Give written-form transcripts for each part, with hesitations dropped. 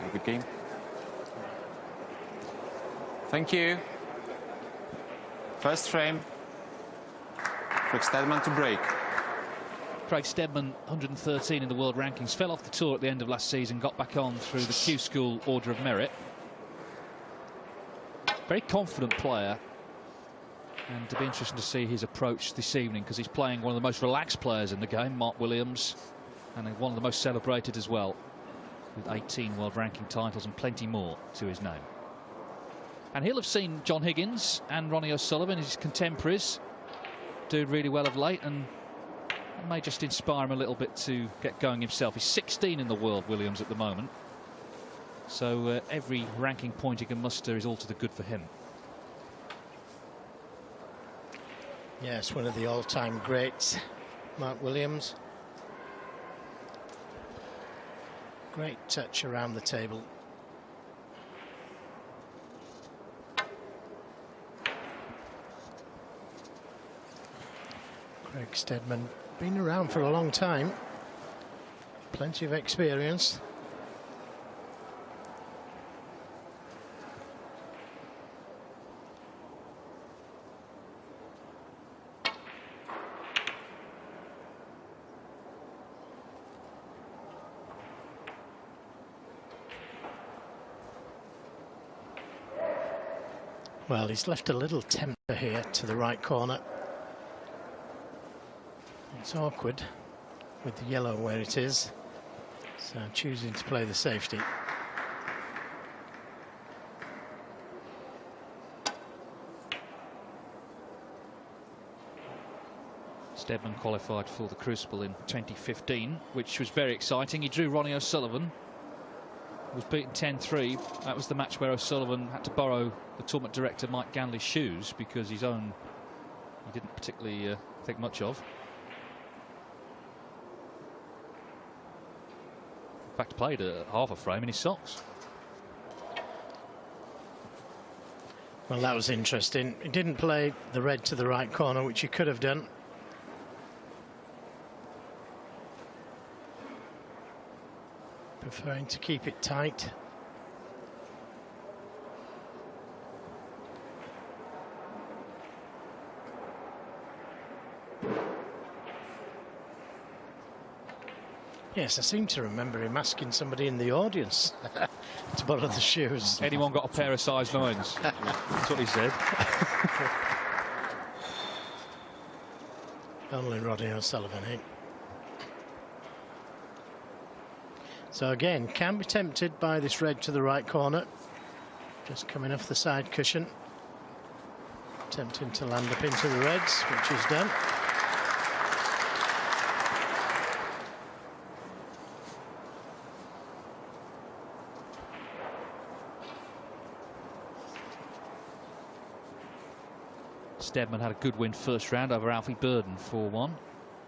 a good game. Thank you. First frame. Craig Steadman to break. Craig Steadman, 113 in the world rankings, fell off the tour at the end of last season, got back on through the Q School Order of Merit. Very confident player, and it'll be interesting to see his approach this evening, because he's playing one of the most relaxed players in the game, Mark Williams, and one of the most celebrated as well, with 18 world ranking titles and plenty more to his name. And he'll have seen John Higgins and Ronnie O'Sullivan, his contemporaries, doing really well of late, and it may just inspire him a little bit to get going himself. He's 16 in the world, Williams, at the moment. So every ranking point he can muster is all to the good for him. Yes, one of the all-time greats, Mark Williams. Great touch around the table. Craig Steadman, been around for a long time. Plenty of experience. Well, he's left a little temper here to the right corner. It's awkward with the yellow where it is, so choosing to play the safety. Steadman qualified for the Crucible in 2015, which was very exciting. He drew Ronnie O'Sullivan, was beaten 10-3. That was the match where O'Sullivan had to borrow the tournament director Mike Ganley's shoes, because his own he didn't particularly think much of. In fact, played a half a frame in his socks. Well, that was interesting. He didn't play the red to the right corner, which he could have done. Preferring to keep it tight. Yes, I seem to remember him asking somebody in the audience to borrow the shoes. Anyone got a pair of size 9s? That's what he said. Only Ronnie O'Sullivan, eh? So again, can be tempted by this red to the right corner. Just coming off the side cushion. Attempting to land up into the reds, which is done. Steadman had a good win first round over Alfie Burden 4-1.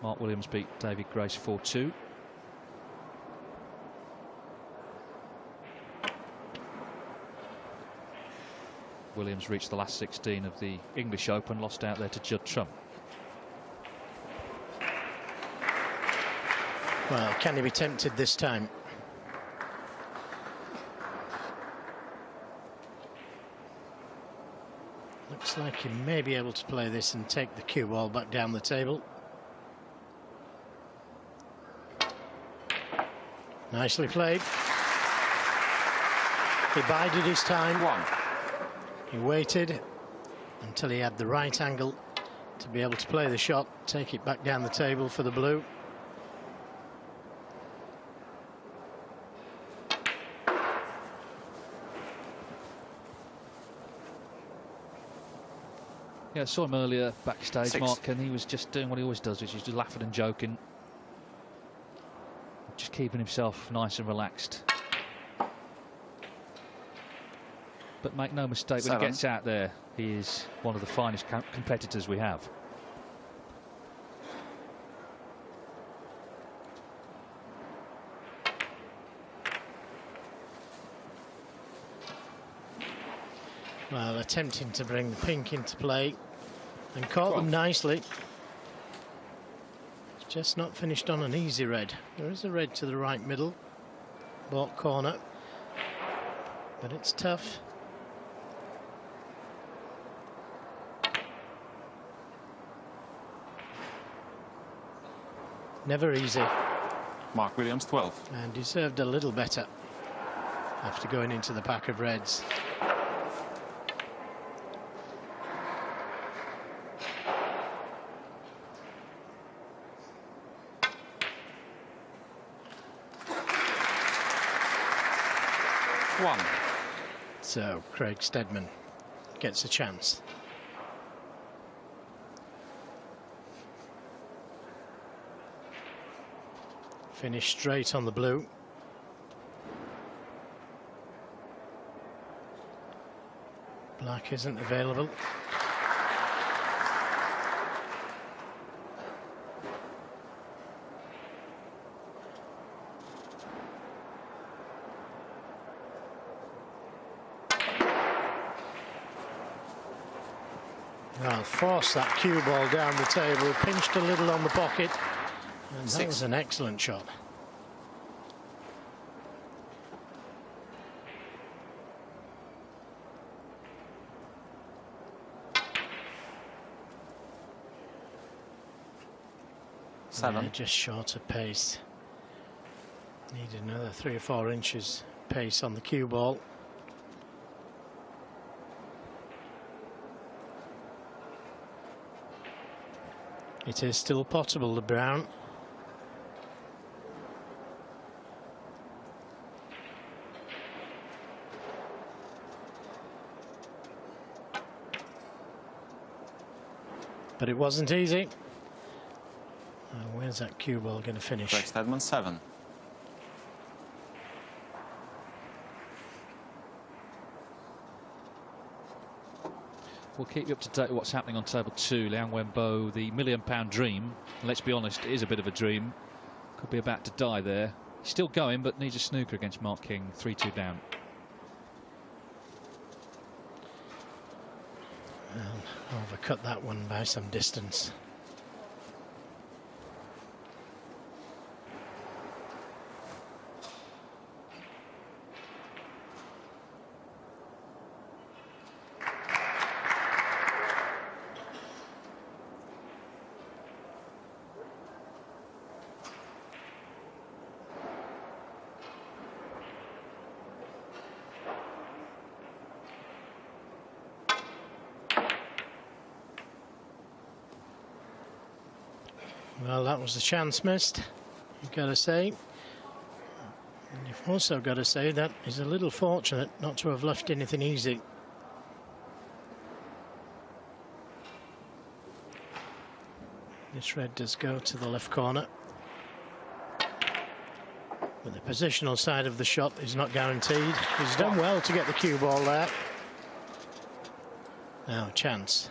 Mark Williams beat David Grace 4-2. Williams reached the last 16 of the English Open, lost out there to Judd Trump. Well, can he be tempted this time? Looks like he may be able to play this and take the cue ball back down the table. Nicely played. He bided his time. He waited until he had the right angle to be able to play the shot, take it back down the table for the blue. Yeah, I saw him earlier backstage, 6. Mark, and he was just doing what he always does, which is just laughing and joking. Just keeping himself nice and relaxed. But make no mistake, 7. when he gets out there, he is one of the finest competitors we have. Well, attempting to bring the pink into play and caught them nicely. It's just not finished on an easy red. There is a red to the right middle, baulk corner. but it's tough. Never easy. Mark Williams, 12. And deserved a little better after going into the pack of reds. One. So Craig Steadman gets a chance. Finish straight on the blue. Black isn't available. Well, forced that cue ball down the table, pinched a little on the pocket, and that was an excellent shot. Seven. Yeah, just short of pace. Need another 3 or 4 inches pace on the cue ball. It is still potable, the brown. But it wasn't easy. Where's that cue ball going to finish? Craig Steadman, 7. We'll keep you up to date with what's happening on table 2. Liang Wenbo, the £1 million dream. And let's be honest, it is a bit of a dream. Could be about to die there. He's still going, but needs a snooker against Mark King. 3-2 down. Well, overcut that one by some distance. Well, that was the chance missed, you've got to say. And you've also got to say that he's a little fortunate not to have left anything easy. This red does go to the left corner. But the positional side of the shot is not guaranteed. He's done well to get the cue ball there. Now, chance.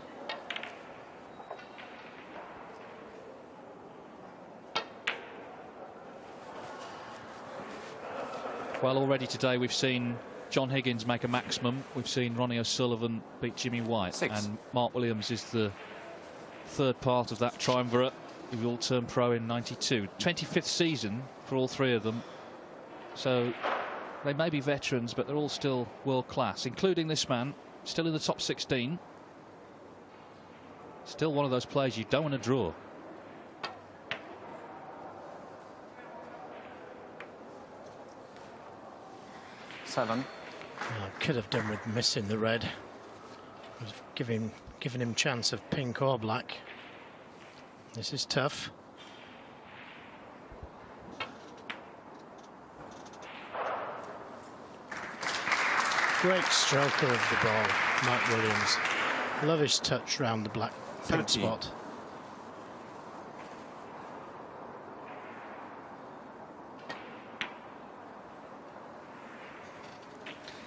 Well, already today we've seen John Higgins make a maximum. We've seen Ronnie O'Sullivan beat Jimmy White. 6. And Mark Williams is the third part of that triumvirate. He all turned pro in '92. 25th season for all 3 of them. So they may be veterans, but they're all still world class, including this man, still in the top 16. Still one of those players you don't want to draw. Well, could have done with missing the red. Giving him chance of pink or black. This is tough. Great stroker of the ball, Mark Williams. Love his touch round the black pink spot.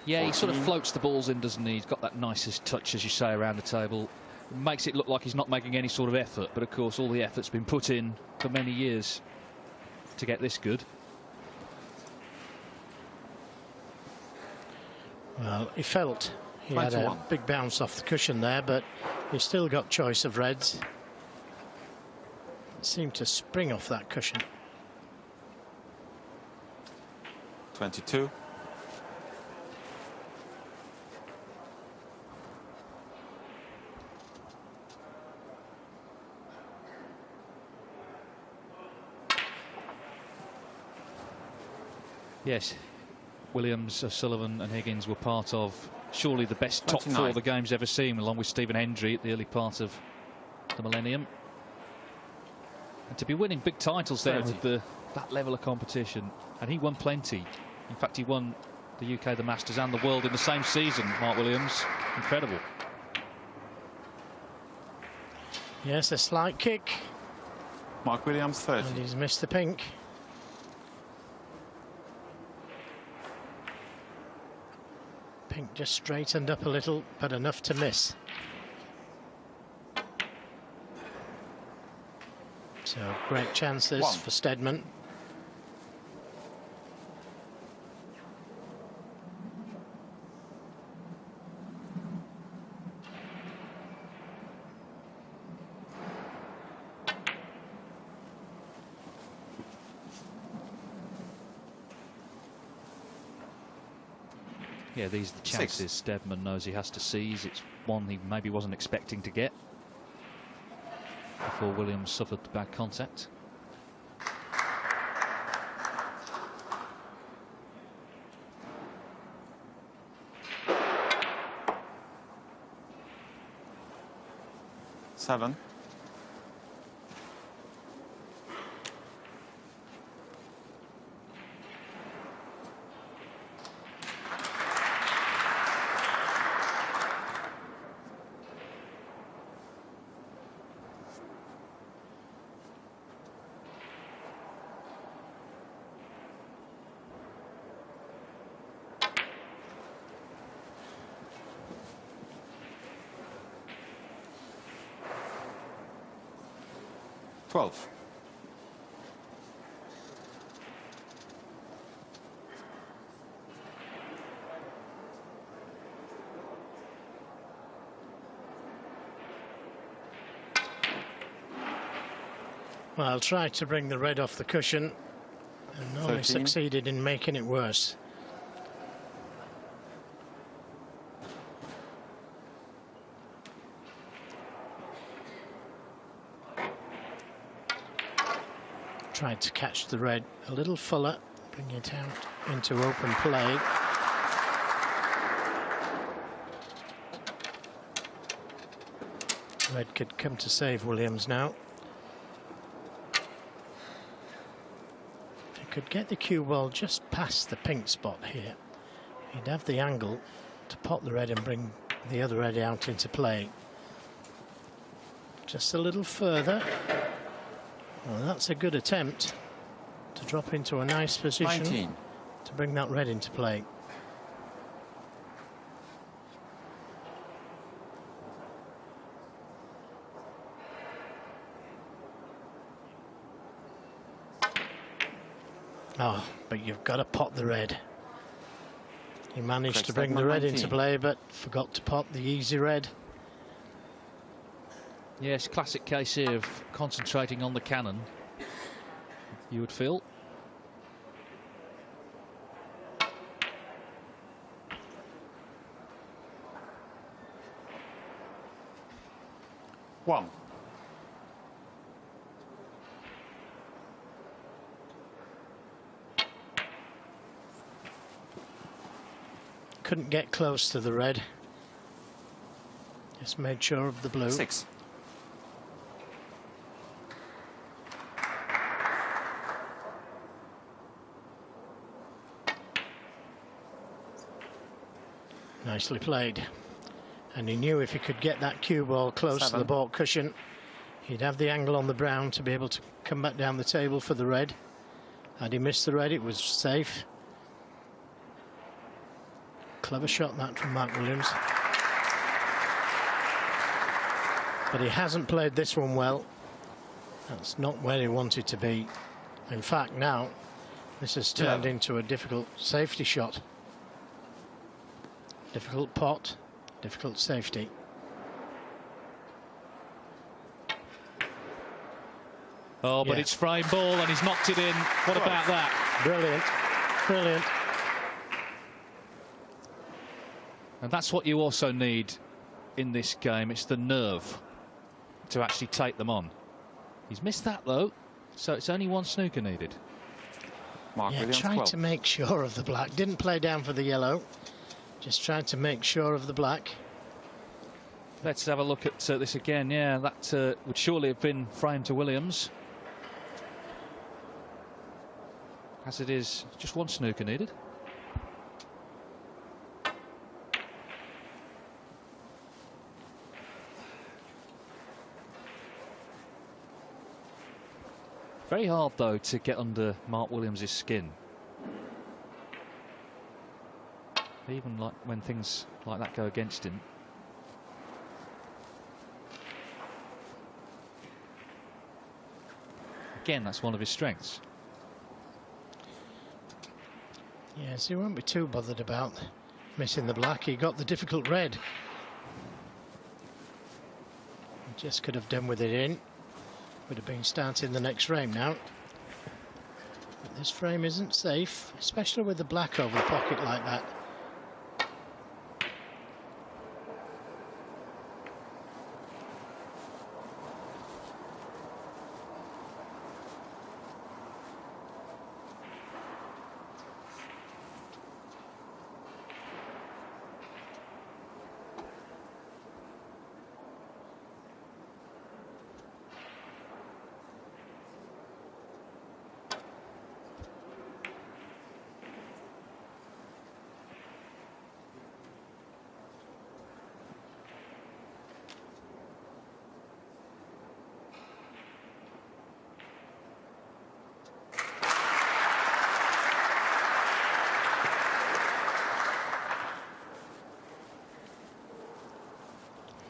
Yeah, he sort of floats the balls in, doesn't he? He's got that nicest touch, as you say, around the table. Makes it look like he's not making any sort of effort, but of course all the effort's been put in for many years to get this good. Well, he felt he had a big bounce off the cushion there, but he's still got choice of reds. It seemed to spring off that cushion. 22. Yes, Williams, Sullivan and Higgins were part of surely the best top 29. four the game's ever seen, along with Stephen Hendry at the early part of the millennium. And to be winning big titles there 30. with that level of competition, and he won plenty. In fact, he won the UK, the Masters and the World in the same season, Mark Williams. Incredible. Yes, a slight kick. Mark Williams, 30. And he's missed the pink. Pink just straightened up a little, but enough to miss. So great chances 1. for Steadman. Yeah, these are the chances 6. Steadman knows he has to seize. It's one he maybe wasn't expecting to get before Williams suffered the bad contact. Seven. Twelve. Well, I'll try to bring the red off the cushion, and only 13. succeeded in making it worse. Tried to catch the red a little fuller, bring it out into open play. Red could come to save Williams now. If he could get the cue ball just past the pink spot here, he'd have the angle to pot the red and bring the other red out into play. Just a little further. Well, that's a good attempt to drop into a nice position 19. to bring that red into play. Oh, but you've got to pot the red. He managed to bring the red into play, but forgot to pot the easy red. Yes, classic case here of concentrating on the cannon, you would feel. One. Couldn't get close to the red. Just made sure of the blue. 6. Nicely played. And he knew if he could get that cue ball close to 7. the ball cushion, he'd have the angle on the brown to be able to come back down the table for the red. Had he missed the red, it was safe. Clever shot that from Mark Williams. But he hasn't played this one well. That's not where he wanted to be. In fact, now this has turned into a difficult safety shot. Difficult pot, difficult safety. Oh, but Yeah. it's frame ball and he's knocked it in. What about that? Brilliant, brilliant. And that's what you also need in this game. It's the nerve to actually take them on. He's missed that though, so it's only one snooker needed. Mark Williams, tried 12. to make sure of the black. Didn't play down for the yellow. Just tried to make sure of the black. Let's have a look at this again. Yeah, that would surely have been framed to Williams. As it is, just one snooker needed. Very hard, though, to get under Mark Williams' skin. Even like when things like that go against him. Again, that's one of his strengths. Yes, he won't be too bothered about missing the black. He got the difficult red. He just could have done with it in. Would have been starting the next frame now. But this frame isn't safe, especially with the black over the pocket like that.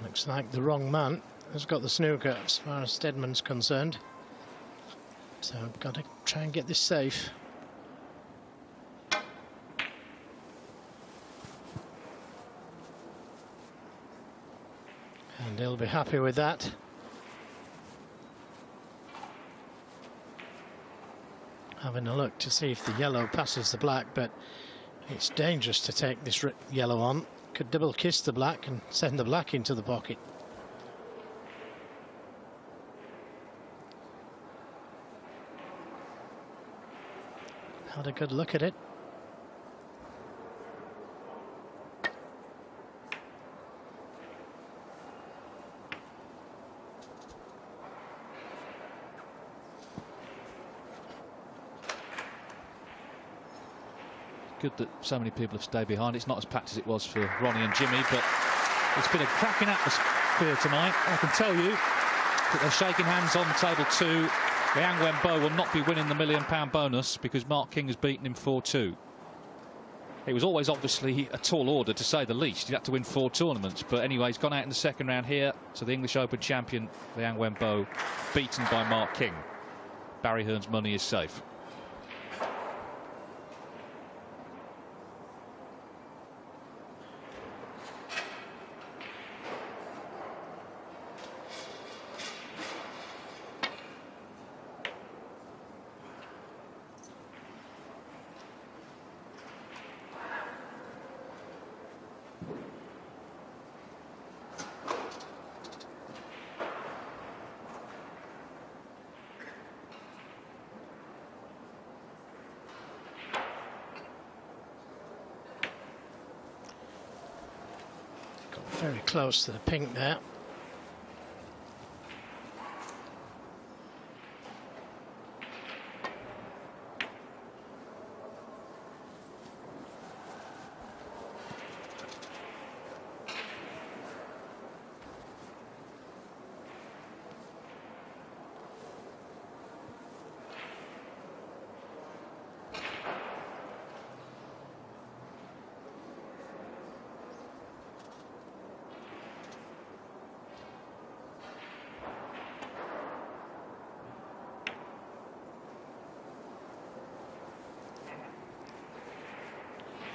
Looks like the wrong man has got the snooker as far as Steadman's concerned. So I've got to try and get this safe. And he'll be happy with that. Having a look to see if the yellow passes the black, but it's dangerous to take this yellow on. Could double kiss the black and send the black into the pocket. Had a good look at it. Good that so many people have stayed behind. It's not as packed as it was for Ronnie and Jimmy, but it's been a cracking atmosphere tonight. I can tell you that they're shaking hands on table 2. Liang Wenbo will not be winning the £1 million bonus because Mark King has beaten him 4-2. It was always obviously a tall order, to say the least. He had to win 4 tournaments, but anyway, he's gone out in the second round here. So the English Open champion Liang Wenbo beaten by Mark King. Barry Hearn's money is safe. Very close to the pink there.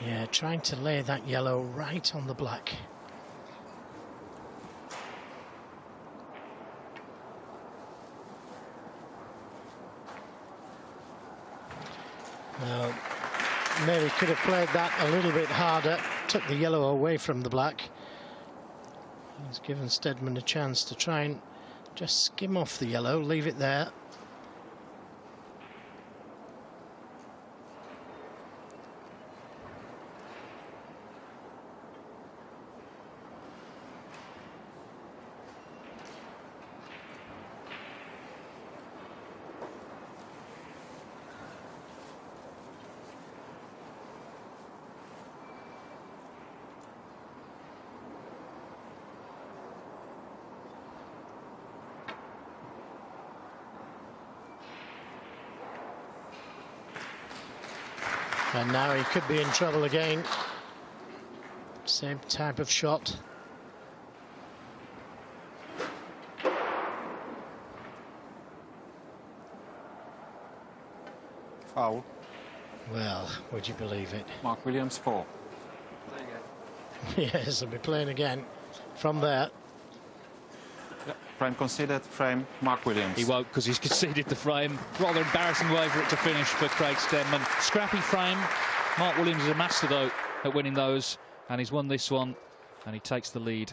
Yeah, trying to lay that yellow right on the black. Now, maybe could have played that a little bit harder, took the yellow away from the black. He's given Steadman a chance to try and just skim off the yellow, leave it there. And now he could be in trouble again. Same type of shot. Foul. Well, would you believe it? Mark Williams 4. Yes, he'll be playing again from there. Frame conceded, frame Mark Williams. He won't, because he's conceded the frame. Rather embarrassing way for it to finish for Craig Steadman. Scrappy frame. Mark Williams is a master, though, at winning those, and he's won this one, and he takes the lead.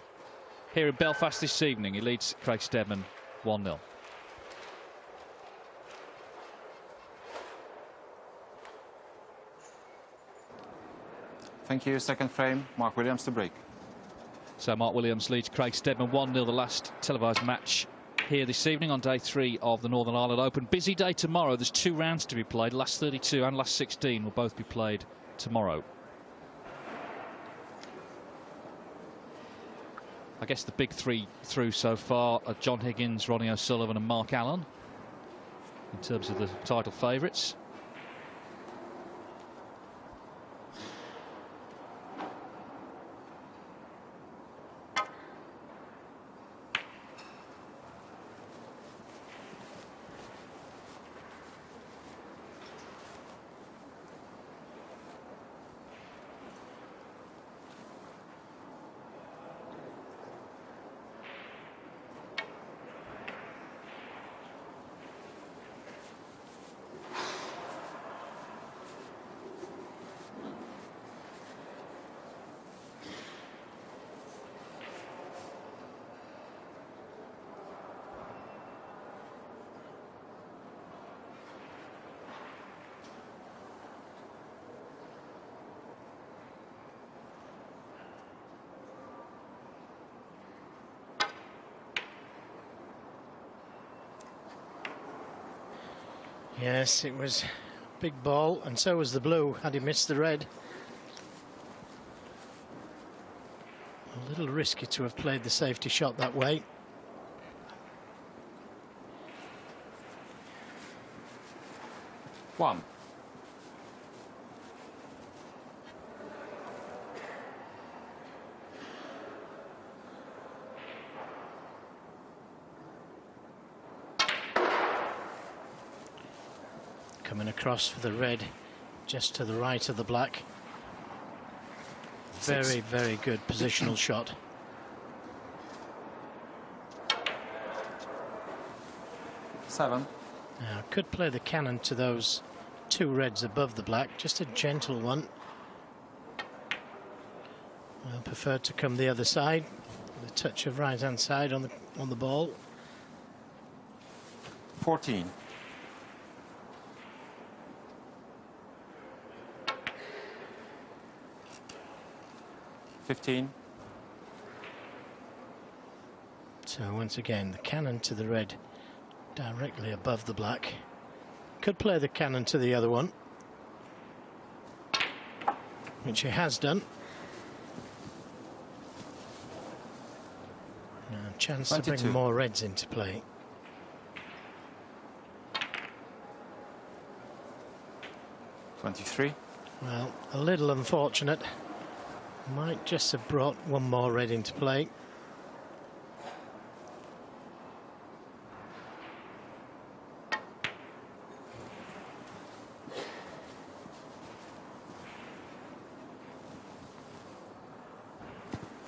Here in Belfast this evening, he leads Craig Steadman 1-0. Thank you. Second frame, Mark Williams to break. So Mark Williams leads Craig Steadman 1-0, the last televised match here this evening on day 3 of the Northern Ireland Open. Busy day tomorrow. There's 2 rounds to be played. Last 32 and last 16 will both be played tomorrow. I guess the big 3 through so far are John Higgins, Ronnie O'Sullivan and Mark Allen in terms of the title favourites. Yes, it was a big ball, and so was the blue, had he missed the red. A little risky to have played the safety shot that way. One. Coming across for the red, just to the right of the black. Very, very good positional shot. Seven. Now, could play the cannon to those 2 reds above the black, just a gentle one. I prefer to come the other side, with a touch of right-hand side on the ball. 14. So once again, the cannon to the red directly above the black. Could play the cannon to the other one, which he has done. Now, a chance 22. to bring more reds into play. $23. Well, a little unfortunate. Might just have brought one more red into play.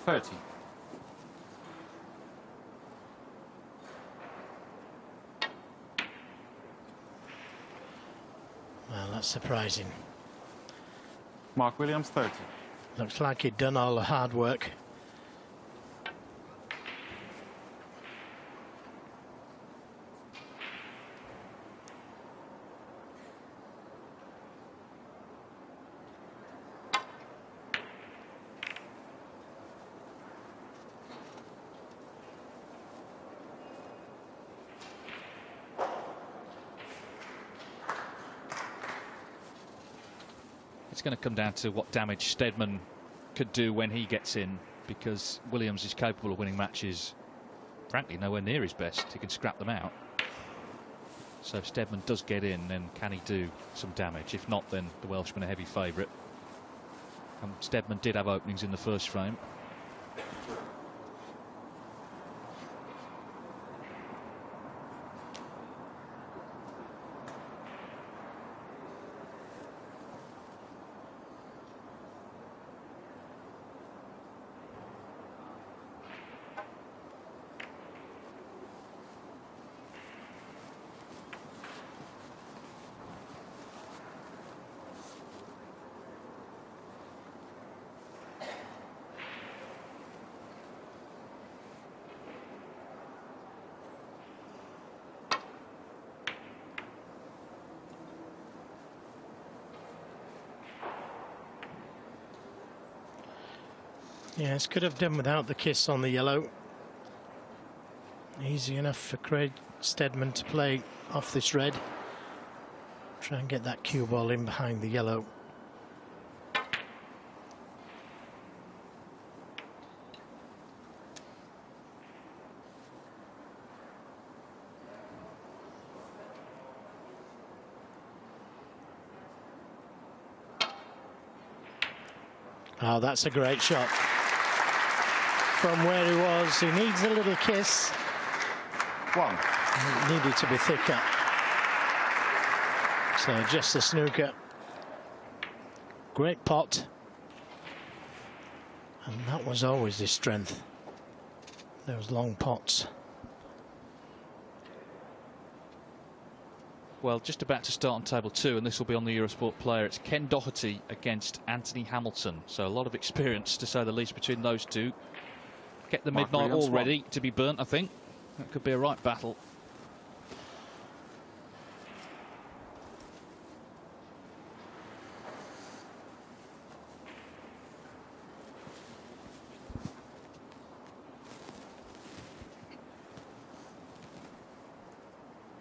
$30. Well, that's surprising. Mark Williams 30. Looks like he'd done all the hard work. It's going to come down to what damage Steadman could do when he gets in, because Williams is capable of winning matches, frankly, nowhere near his best. He can scrap them out. So if Steadman does get in, then can he do some damage? If not, then the Welshman a heavy favourite. Steadman did have openings in the first frame. Yes, could have done without the kiss on the yellow. Easy enough for Craig Steadman to play off this red. Try and get that cue ball in behind the yellow. Oh, that's a great shot. From where he was, he needs a little kiss. One. It needed to be thicker. So just the snooker. Great pot. And that was always his strength. Those long pots. Well, just about to start on table 2, and this will be on the Eurosport Player. It's Ken Doherty against Anthony Hamilton. So a lot of experience, to say the least, between those two. Get the midnight all ready to be burnt, I think. That could be a right battle.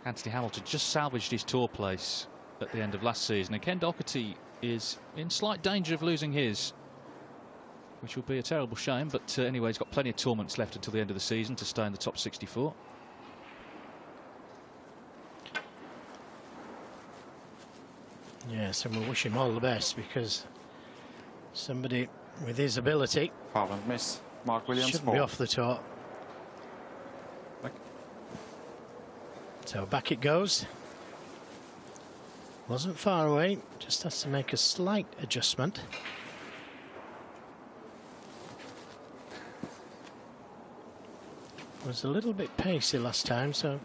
Anthony Hamilton just salvaged his tour place at the end of last season, and Ken Doherty is in slight danger of losing his, which will be a terrible shame. But anyway, he's got plenty of tournaments left until the end of the season to stay in the top 64. Yes, and we'll wish him all the best, because somebody with his ability Problem miss. Mark Williams shouldn't 4. be off the tour. So back it goes. Wasn't far away, just has to make a slight adjustment. Was a little bit pacey last time, so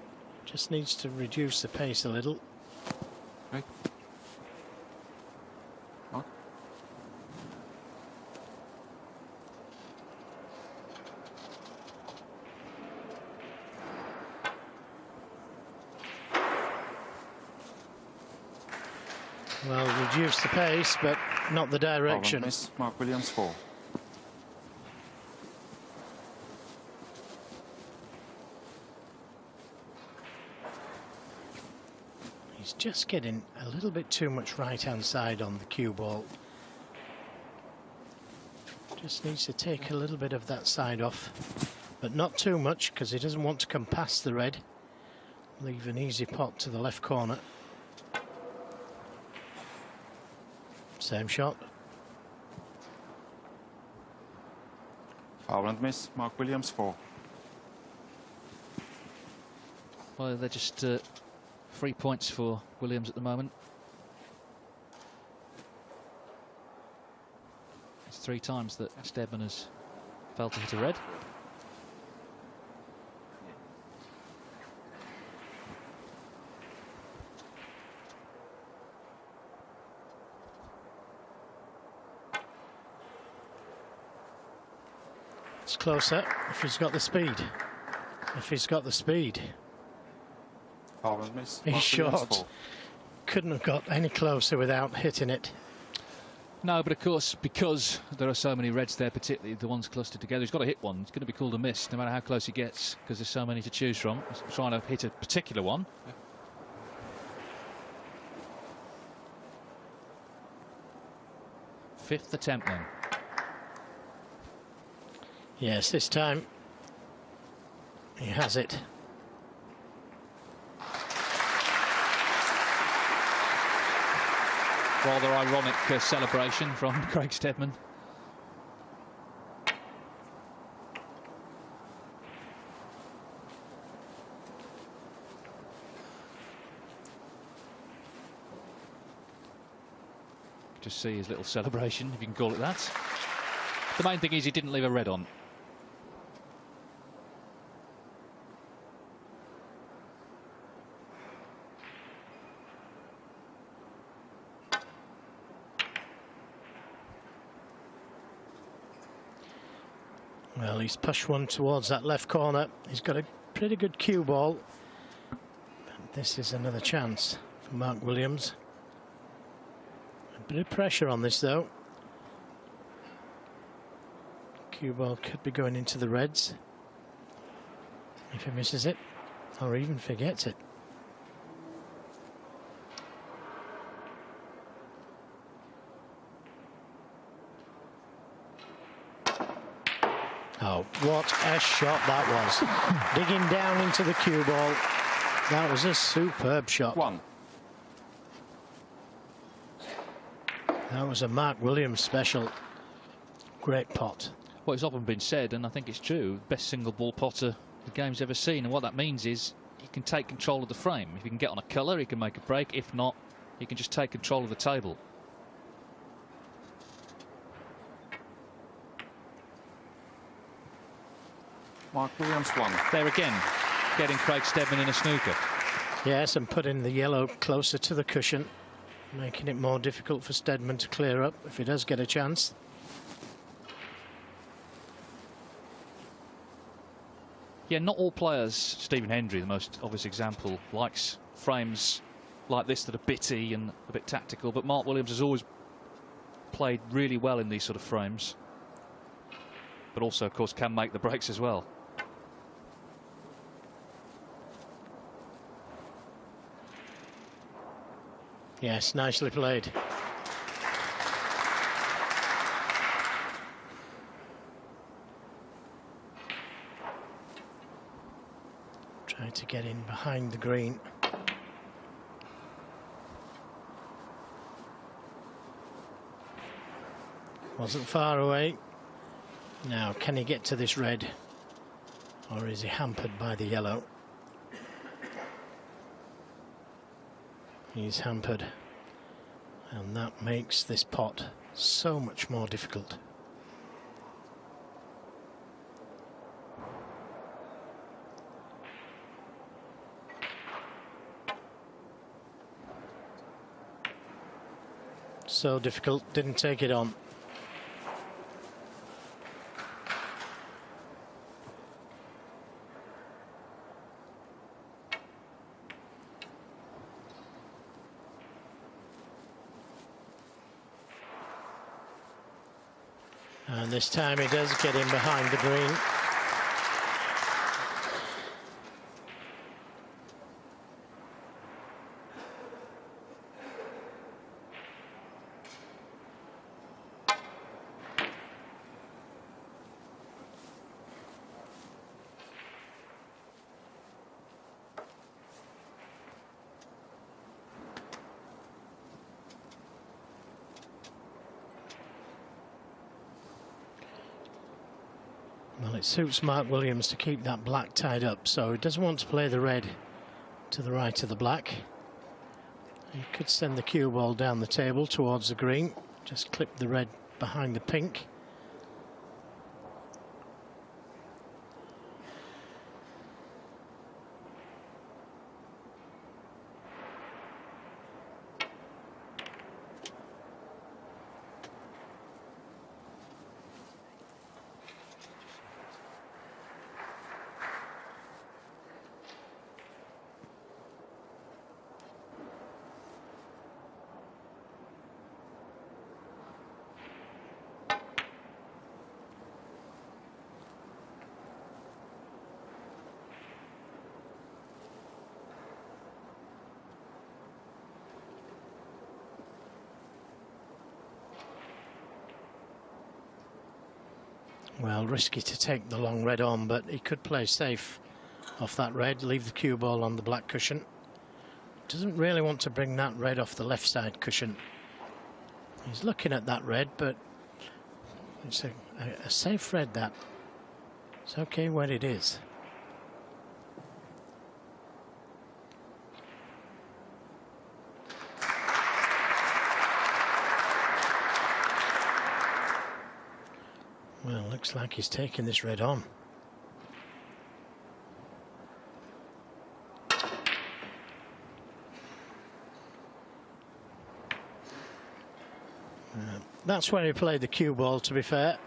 just needs to reduce the pace a little. Right. Mark. Well, reduce the pace, but not the direction. Problem miss. Mark Williams 4. He's just getting a little bit too much right-hand side on the cue ball. Just needs to take a little bit of that side off, but not too much, because he doesn't want to come past the red. Leave an easy pot to the left corner. Same shot. Foul and miss. Mark Williams 4. Well, they're just 3 points for Williams at the moment. It's 3 times that Steadman has failed to hit a red. It's closer if he's got the speed. If he's got the speed. Foul and miss. He's Mark Williams short. 4. Couldn't have got any closer without hitting it. No, but of course, because there are so many reds there, particularly the ones clustered together, he's got to hit one. It's going to be called a miss, no matter how close he gets, because there's so many to choose from. He's trying to hit a particular one. Fifth attempt then. Yes, this time he has it. Rather ironic celebration from Craig Steadman. Just see his little celebration, if you can call it that. The main thing is he didn't leave a red on. Well, he's pushed one towards that left corner. He's got a pretty good cue ball. But this is another chance for Mark Williams. A bit of pressure on this, though. Cue ball could be going into the reds if he misses it, or even forgets it. Oh, what a shot that was. Digging down into the cue ball. That was a superb shot. One. That was a Mark Williams special. Great pot. Well, it's often been said, and I think it's true, best single ball potter the game's ever seen. And what that means is he can take control of the frame. If he can get on a colour, he can make a break. If not, he can just take control of the table. Mark Williams won. There again, getting Craig Steadman in a snooker. Yes, and putting the yellow closer to the cushion, making it more difficult for Steadman to clear up if he does get a chance. Yeah, not all players, Stephen Hendry, the most obvious example, likes frames like this that are bitty and a bit tactical, but Mark Williams has always played really well in these sort of frames, but also, of course, can make the breaks as well. Yes, nicely played. Trying to get in behind the green. Wasn't far away. Now, can he get to this red? Or is he hampered by the yellow? He's hampered, and that makes this pot so much more difficult. So difficult, didn't take it on. And this time he does get in behind the green. Well, it suits Mark Williams to keep that black tied up, so he doesn't want to play the red to the right of the black. He could send the cue ball down the table towards the green, just clip the red behind the pink. Well, risky to take the long red on, but he could play safe off that red, leave the cue ball on the black cushion. Doesn't really want to bring that red off the left side cushion. He's looking at that red, but it's a safe red, that. It's okay where it is. Well, looks like he's taking this red on. That's where he played the cue ball, to be fair.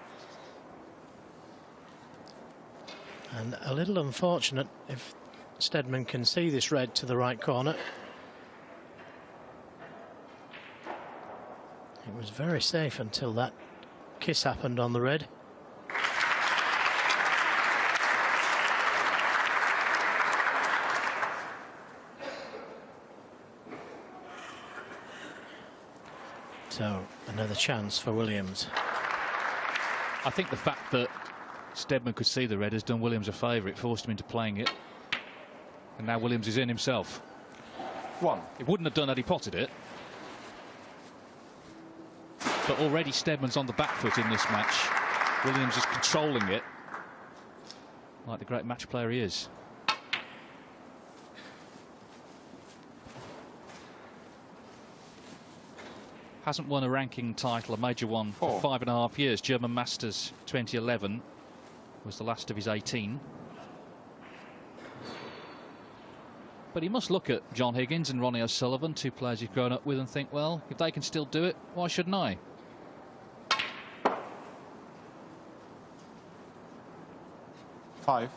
And a little unfortunate if Steadman can see this red to the right corner. It was very safe until that kiss happened on the red. So another chance for Williams. I think the fact that Steadman could see the red has done Williams a favour. It forced him into playing it. And now Williams is in himself. 1. It wouldn't have done had he potted it. But already Steadman's on the back foot in this match. Williams is controlling it, like the great match player he is. Hasn't won a ranking title, a major one, for 5.5 years. German Masters 2011 was the last of his 18. But he must look at John Higgins and Ronnie O'Sullivan, 2 players he's grown up with, and think, well, if they can still do it, why shouldn't I? Five.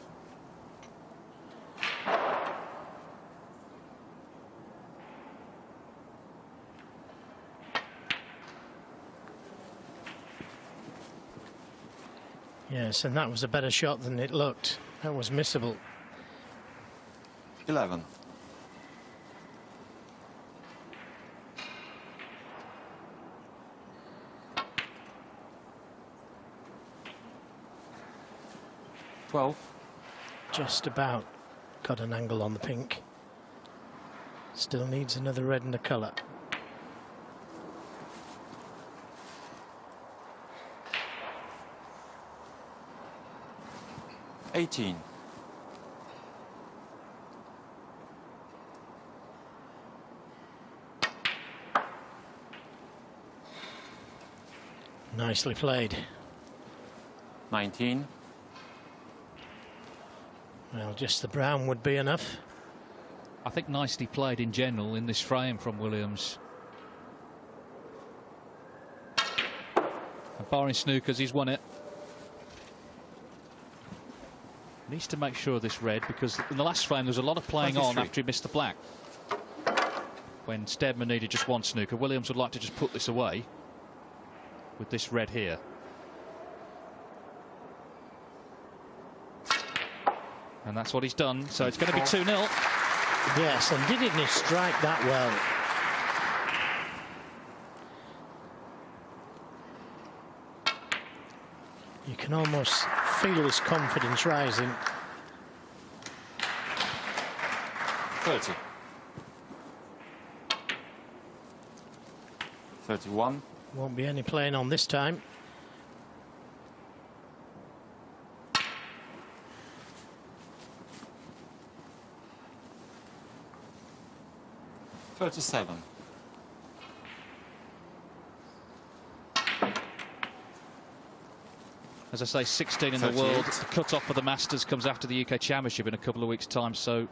Yes, and that was a better shot than it looked. That was missable. 11. Just about got an angle on the pink. Still needs another red in the colour. $18. Nicely played. 19. Well, just the brown would be enough. I think nicely played in general in this frame from Williams. And barring snookers, he's won it. Needs to make sure of this red, because in the last frame there was a lot of playing 23. on after he missed the black. When Steadman needed just one snooker, Williams would like to just put this away with this red here. And that's what he's done, so it's going to be 2-0. Yes, and didn't he strike that well? You can almost feel his confidence rising. 30. 31. Won't be any playing on this time. 37. As I say, 16 in the 38. world. The cut-off for the Masters comes after the UK Championship in a couple of weeks' time, so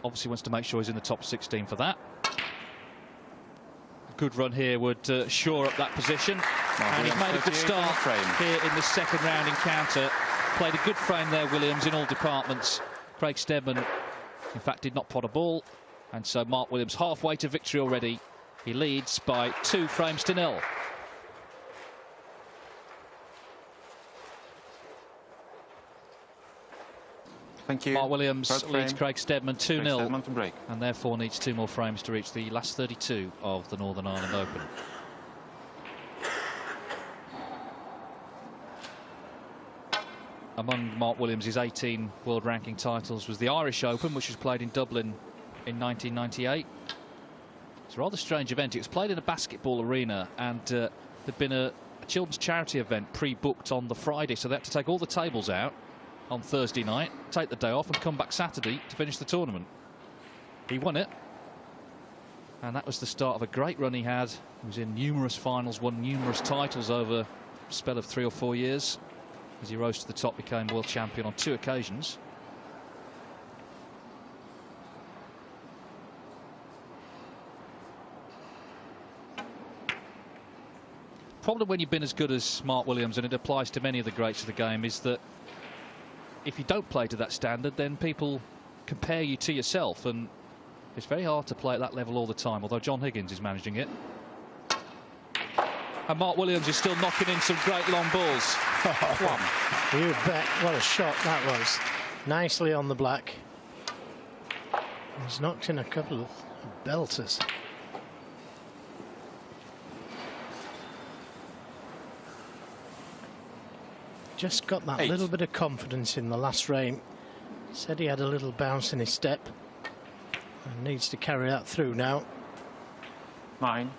obviously wants to make sure he's in the top 16 for that. A good run here would shore up that position. And he's made a good start here in this second round encounter. Played a good frame there, Williams, in all departments. Craig Steadman, in fact, did not pot a ball. And so Mark Williams halfway to victory already. He leads by 2 frames to 0. Thank you. Mark Williams leads Craig Steadman 2-0. Steadman to break. And therefore needs 2 more frames to reach the last 32 of the Northern Ireland Open. Among Mark Williams' 18 world ranking titles was the Irish Open, which was played in Dublin in 1998. It's a rather strange event. It was played in a basketball arena, and there'd been a children's charity event pre-booked on the Friday, so they had to take all the tables out on Thursday night, take the day off, and come back Saturday to finish the tournament. He won it, and that was the start of a great run he had. He was in numerous finals, won numerous titles over a spell of 3 or 4 years. As he rose to the top, became world champion on 2 occasions. Problem when you've been as good as Mark Williams, and it applies to many of the greats of the game, is that if you don't play to that standard, then people compare you to yourself, and it's very hard to play at that level all the time, although John Higgins is managing it. And Mark Williams is still knocking in some great long balls. You bet. What a shot that was. Nicely on the black. He's knocked in a couple of belters. Just got that little bit of confidence in the last frame. Said he had a little bounce in his step and needs to carry that through now. 9.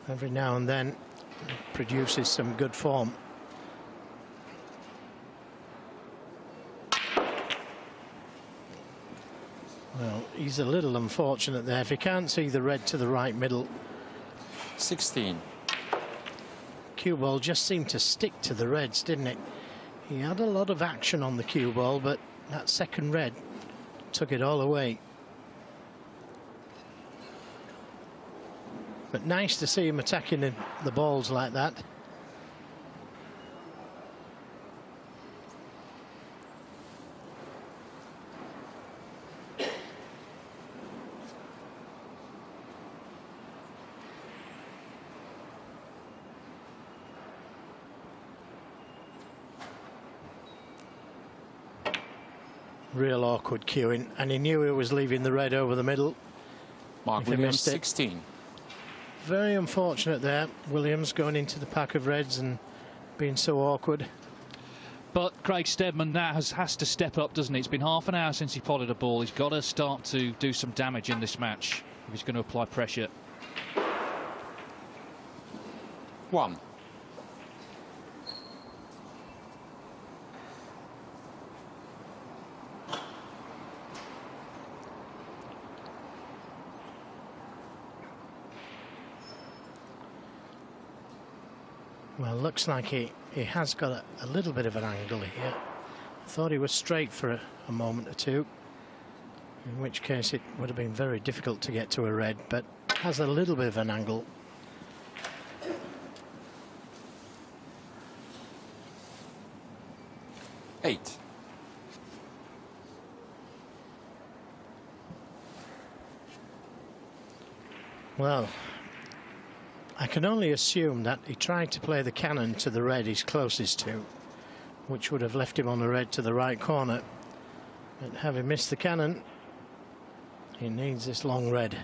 Every now and then produces some good form. Well, he's a little unfortunate there. If he can't see the red to the right middle. 16. Cue ball just seemed to stick to the reds, didn't it? He had a lot of action on the cue ball, but that second red took it all away. But nice to see him attacking the balls like that. Real awkward cueing, and he knew he was leaving the red over the middle. Mark Williams, 16. Very unfortunate there. Williams going into the pack of reds and being so awkward. But Craig Steadman now has to step up, doesn't he? It's been half an hour since he potted a ball. He's got to start to do some damage in this match if he's going to apply pressure. 1. Well, looks like he has got a little bit of an angle here. Thought he was straight for a moment or two, in which case it would have been very difficult to get to a red, but has a little bit of an angle. Eight. Well, I can only assume that he tried to play the cannon to the red he's closest to, which would have left him on the red to the right corner. But having missed the cannon, he needs this long red.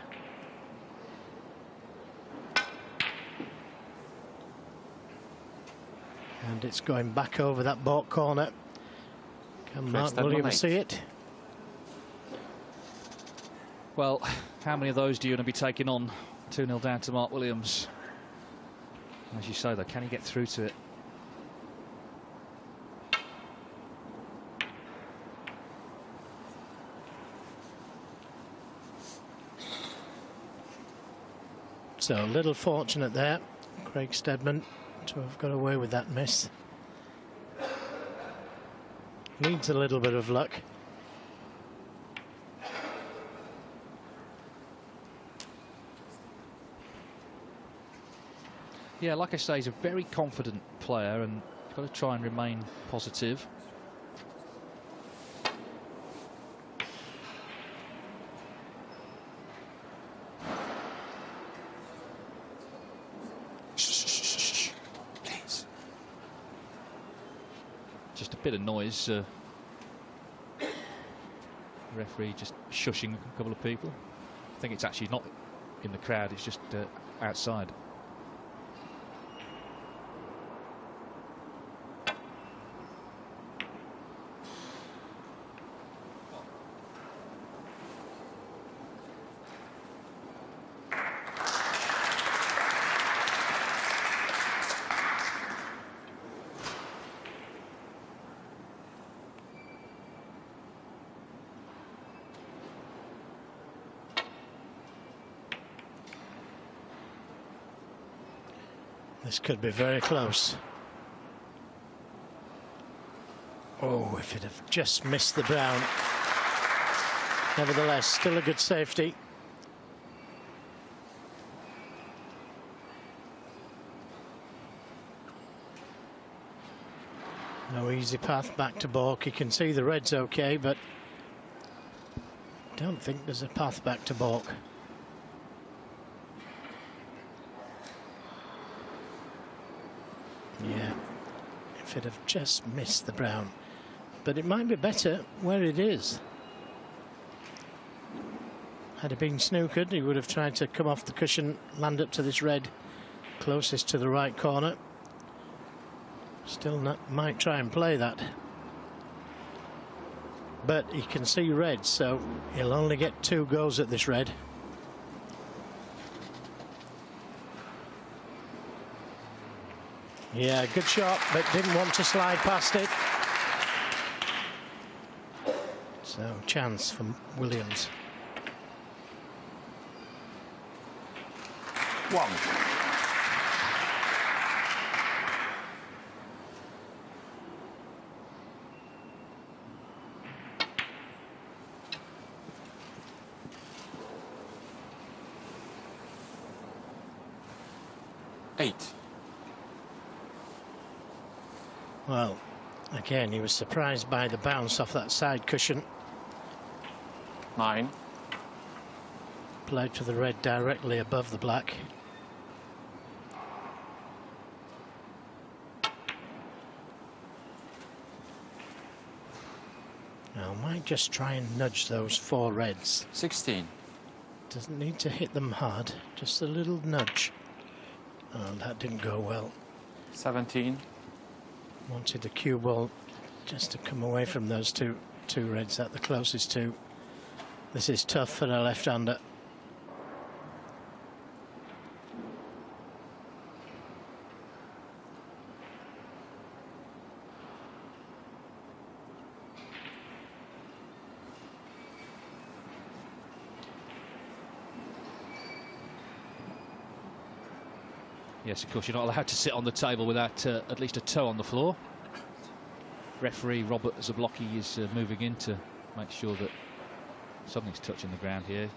And it's going back over that baulk corner. Can Mark Williams see it? Well, how many of those do you want to be taking on? 2-0 down to Mark Williams. As you say, though, can he get through to it? So a little fortunate there, Craig Steadman, to have got away with that miss. Needs a little bit of luck. Yeah, like I say, he's a very confident player, and he's got to try and remain positive. Please. Just a bit of noise. Referee just shushing a couple of people. I think it's actually not in the crowd, it's just outside. This could be very close. Oh, if it had just missed the brown. Nevertheless, still a good safety. No easy path back to baulk. You can see the red's okay, but don't think there's a path back to baulk. Yeah, if it had just missed the brown. But it might be better where it is. Had it been snookered, he would have tried to come off the cushion, land up to this red closest to the right corner. Still might try and play that. But he can see red, so he'll only get 2 goes at this red. Yeah, good shot, but didn't want to slide past it. So, chance for Williams. 1. Well, again, he was surprised by the bounce off that side cushion. 9. Played to the red directly above the black. Now, might just try and nudge those 4 reds. 16. Doesn't need to hit them hard, just a little nudge. Oh, that didn't go well. 17. Wanted the cue ball just to come away from those two reds at the closest to. This is tough for a left-hander. Yes, of course, you're not allowed to sit on the table without at least a toe on the floor. Referee Robert Zablocki is moving in to make sure that something's touching the ground here.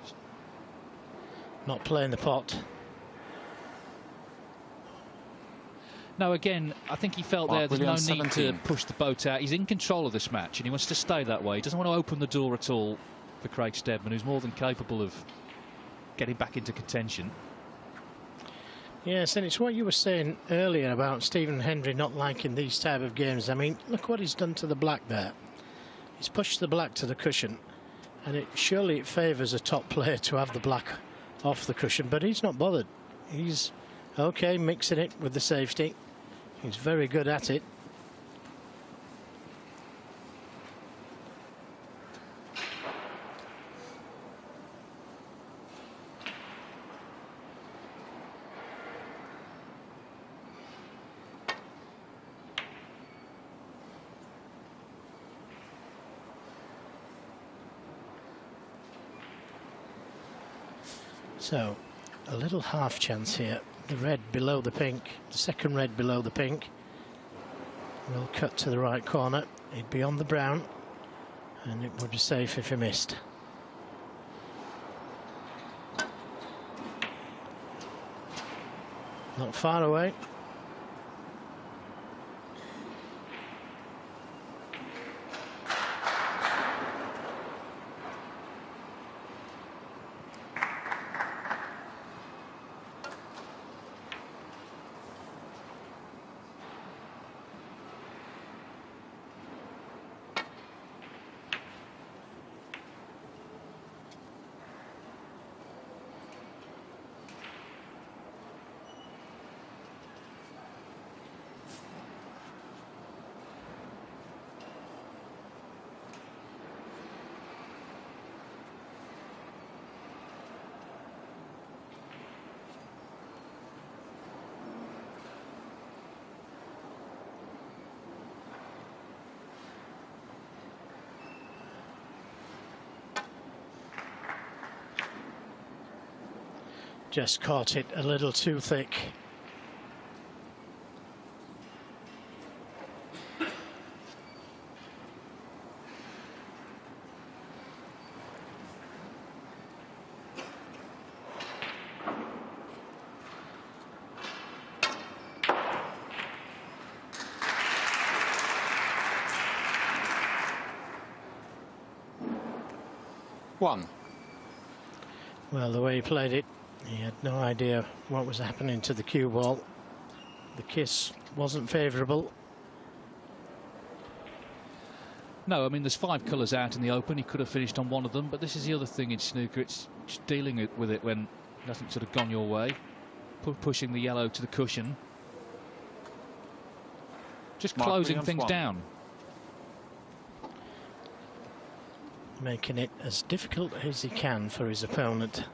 Not playing the pot. No, again, I think he felt there's no Williams, need 17. to push the boat out. He's in control of this match and he wants to stay that way. He doesn't want to open the door at all for Craig Steadman, who's more than capable of getting back into contention. Yes, and it's what you were saying earlier about Stephen Hendry not liking these type of games. I mean, look what he's done to the black there. He's pushed the black to the cushion, and surely it favours a top player to have the black off the cushion, but he's not bothered. He's okay mixing it with the safety. He's very good at it. So, a little half chance here. The red below the pink, the second red below the pink. Will cut to the right corner. He'd be on the brown, and it would be safe if he missed. Not far away. Just caught it a little too thick. 1. Well, the way he played it, he had no idea what was happening to the cue ball. The kiss wasn't favourable. No, I mean, there's 5 colours out in the Open. He could have finished on one of them, but this is the other thing in snooker. It's just dealing with it when it hasn't sort of gone your way. Pushing the yellow to the cushion. Just Mark closing Williams, things 1. down. Making it as difficult as he can for his opponent,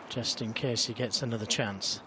just in case he gets another chance.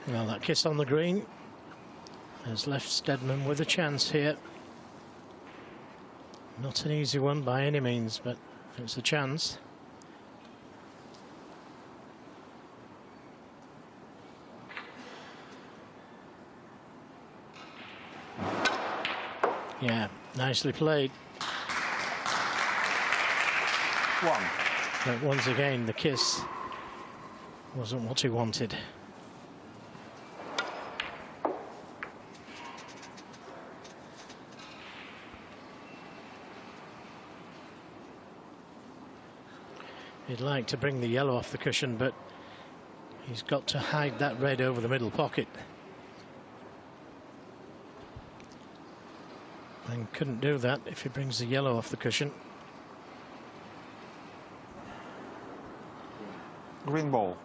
Well, that kiss on the green has left Steadman with a chance here. Not an easy one by any means, but it's a chance. Yeah, nicely played. 1. But once again, the kiss wasn't what he wanted. He'd like to bring the yellow off the cushion, but he's got to hide that red over the middle pocket. And couldn't do that if he brings the yellow off the cushion. Green ball.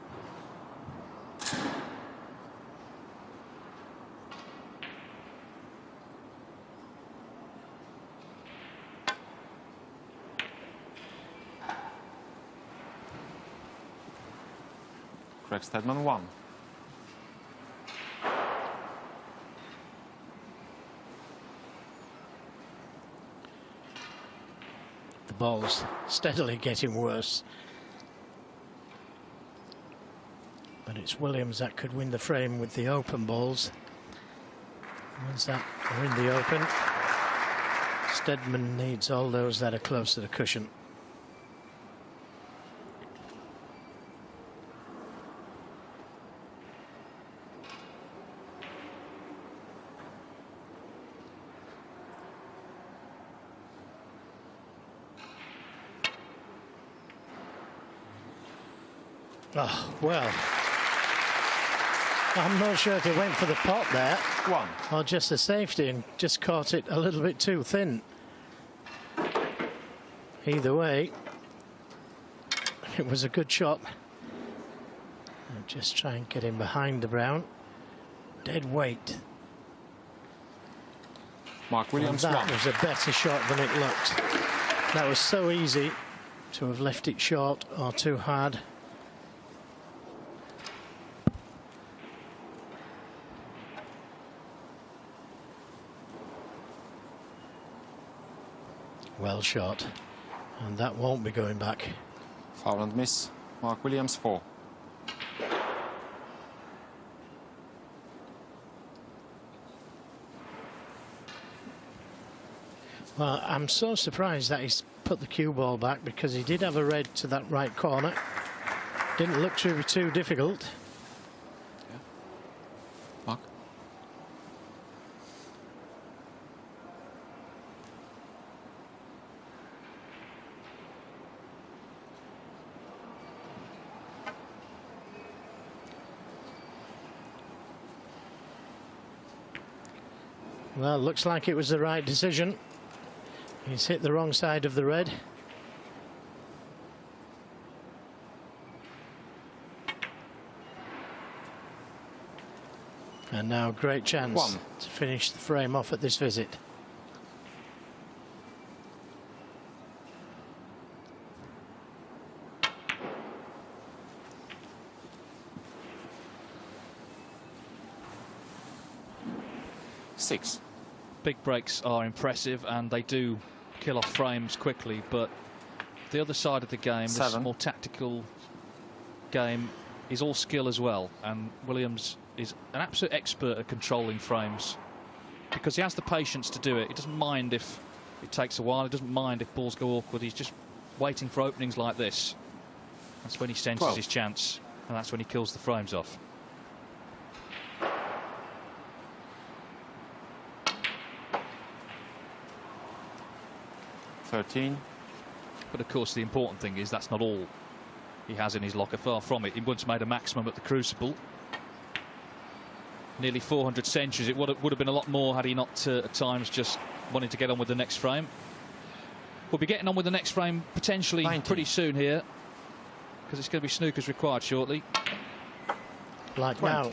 Steadman 1. The ball's steadily getting worse. But it's Williams that could win the frame with the open balls. Once that are in the open, Steadman needs all those that are close to the cushion. Oh, well, I'm not sure if he went for the pot there 1. or just a safety and just caught it a little bit too thin. Either way, it was a good shot. I'll just try and get him behind the brown. Dead weight. Mark Williams And that 1. was a better shot than it looked. That was so easy to have left it short or too hard. Well shot, and that won't be going back. Foul and miss. Mark Williams 4. Well, I'm so surprised that he's put the cue ball back, because he did have a red to that right corner. Didn't look to be too difficult. Yeah. Mark. Well, looks like it was the right decision. He's hit the wrong side of the red. And now great chance 1. to finish the frame off at this visit. 6. Big breaks are impressive and they do kill off frames quickly, but the other side of the game, this 7. more tactical game, is all skill as well, and Williams is an absolute expert at controlling frames because he has the patience to do it. He doesn't mind if it takes a while, he doesn't mind if balls go awkward, he's just waiting for openings like this. That's when he senses 12. his chance, and that's when he kills the frames off. But of course the important thing is that's not all he has in his locker, far from it. He once made a maximum at the Crucible. Nearly 400 centuries. It would have been a lot more had he not at times just wanted to get on with the next frame. We'll be getting on with the next frame potentially 90. pretty soon here, because it's going to be snookers required shortly. Like 20. now.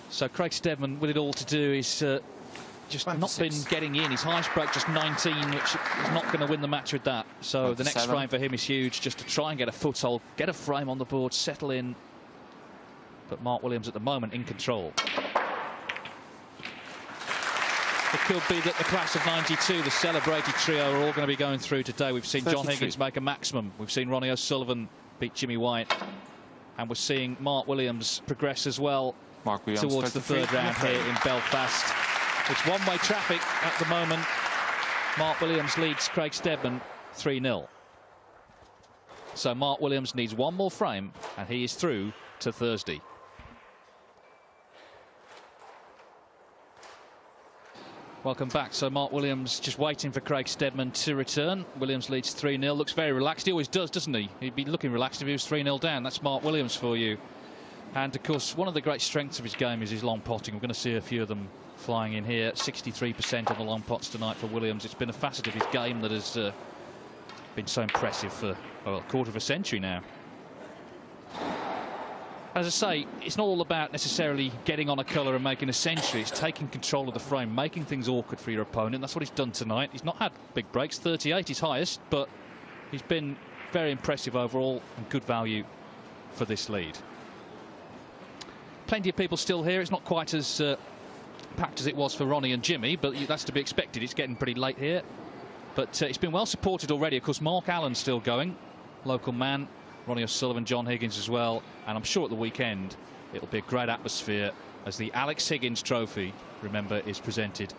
So Craig Steadman, with it all to do, is just 26. not been getting in. His highest break just 19, which is not going to win the match with that. So the next 27. frame for him is huge, just to try and get a foothold, get a frame on the board, settle in. But Mark Williams at the moment in control. It could be that the class of '92, the celebrated trio, are all going to be going through today. We've seen 33. John Higgins make a maximum. We've seen Ronnie O'Sullivan beat Jimmy White. And we're seeing Mark Williams progress as well Mark Williams, towards the 33. third round here in Belfast. It's one-way traffic at the moment. Mark Williams leads Craig Steadman 3-0. So Mark Williams needs one more frame and he is through to Thursday. Welcome back. So Mark Williams just waiting for Craig Steadman to return. Williams leads 3-0. Looks very relaxed. He always does, doesn't he? He'd be looking relaxed if he was 3-0 down. That's Mark Williams for you. And of course, one of the great strengths of his game is his long potting. We're going to see a few of them flying in here. 63% on the long pots tonight for Williams. It's been a facet of his game that has been so impressive for a quarter of a century now. As I say, it's not all about necessarily getting on a colour and making a century. It's taking control of the frame, making things awkward for your opponent. That's what he's done tonight. He's not had big breaks. 38 his highest, but he's been very impressive overall and good value for this lead. Plenty of people still here. It's not quite as packed as it was for Ronnie and Jimmy, but that's to be expected. It's getting pretty late here. But it's been well supported already. Of course, Mark Allen's still going, local man. Ronnie O'Sullivan, John Higgins as well. And I'm sure at the weekend it'll be a great atmosphere as the Alex Higgins Trophy, remember, is presented.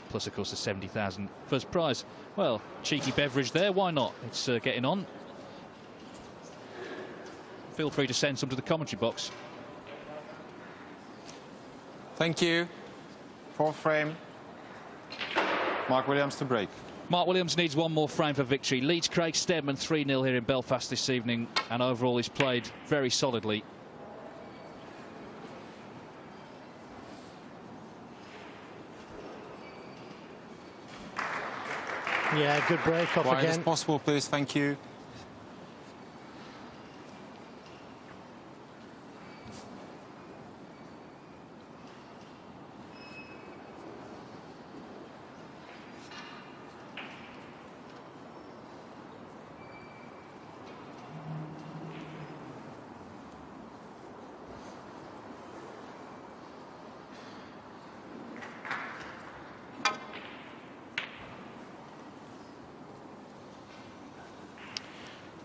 Plus, of course, the 70,000 first prize. Well, cheeky beverage there. Why not? It's getting on. Feel free to send some to the commentary box. Thank you. Fourth frame. Mark Williams to break. Mark Williams needs one more frame for victory. Leads Craig Steadman 3-0 here in Belfast this evening, and overall he's played very solidly. Yeah, good break off Wide as again. possible, please. Thank you.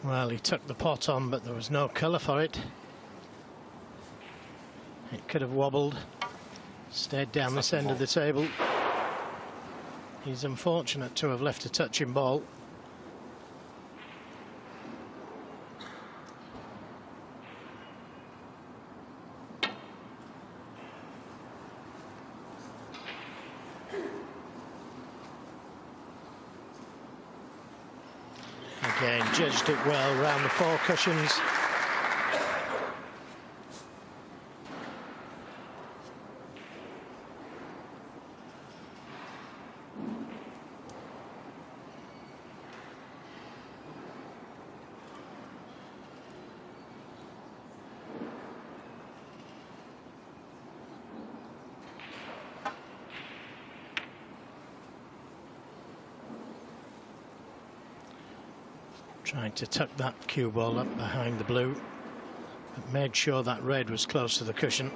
Well, he took the pot on, but there was no colour for it. It could have wobbled, stayed down this end of the table. He's unfortunate to have left a touching ball. Again, judged it well round the four cushions. Trying to tuck that cue ball up behind the blue, but made sure that red was close to the cushion.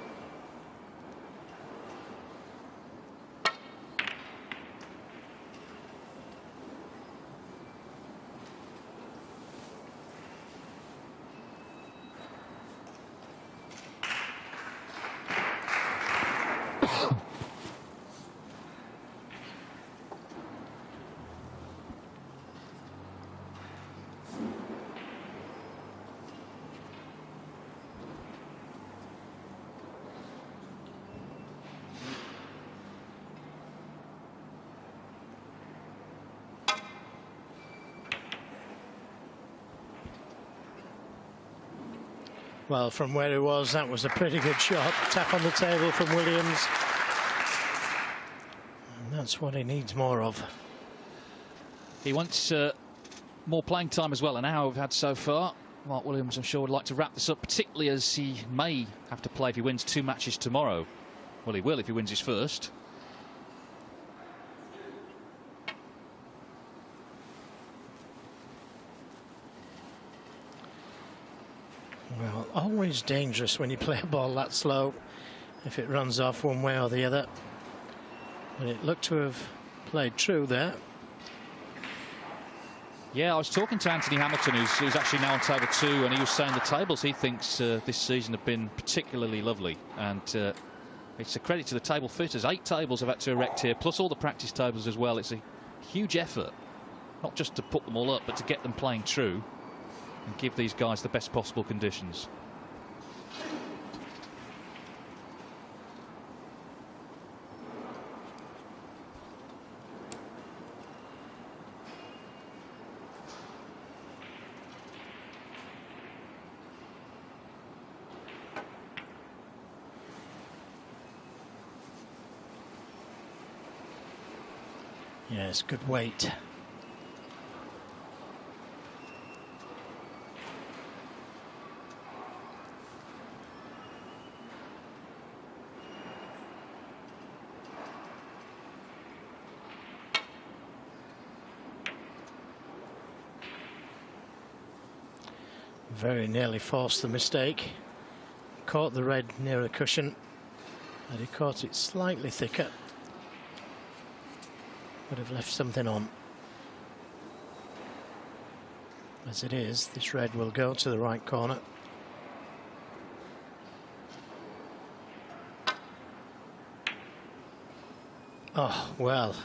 Well, from where he was, that was a pretty good shot. Tap on the table from Williams. And that's what he needs more of. He wants more playing time as well, an hour we've had so far. Mark Williams, I'm sure, would like to wrap this up, particularly as he may have to play if he wins 2 matches tomorrow. Well, he will if he wins his first. Well, always dangerous when you play a ball that slow, if it runs off one way or the other. But it looked to have played true there. Yeah, I was talking to Anthony Hamilton, who's actually now on table 2, and he was saying the tables he thinks this season have been particularly lovely. And it's a credit to the table fitters. 8 tables have had to erect here, plus all the practice tables as well. It's a huge effort, not just to put them all up, but to get them playing true and give these guys the best possible conditions. Yes, good weight. Very nearly forced the mistake. Caught the red near the cushion, and he caught it slightly thicker. Would have left something on. As it is, this red will go to the right corner. Oh, well,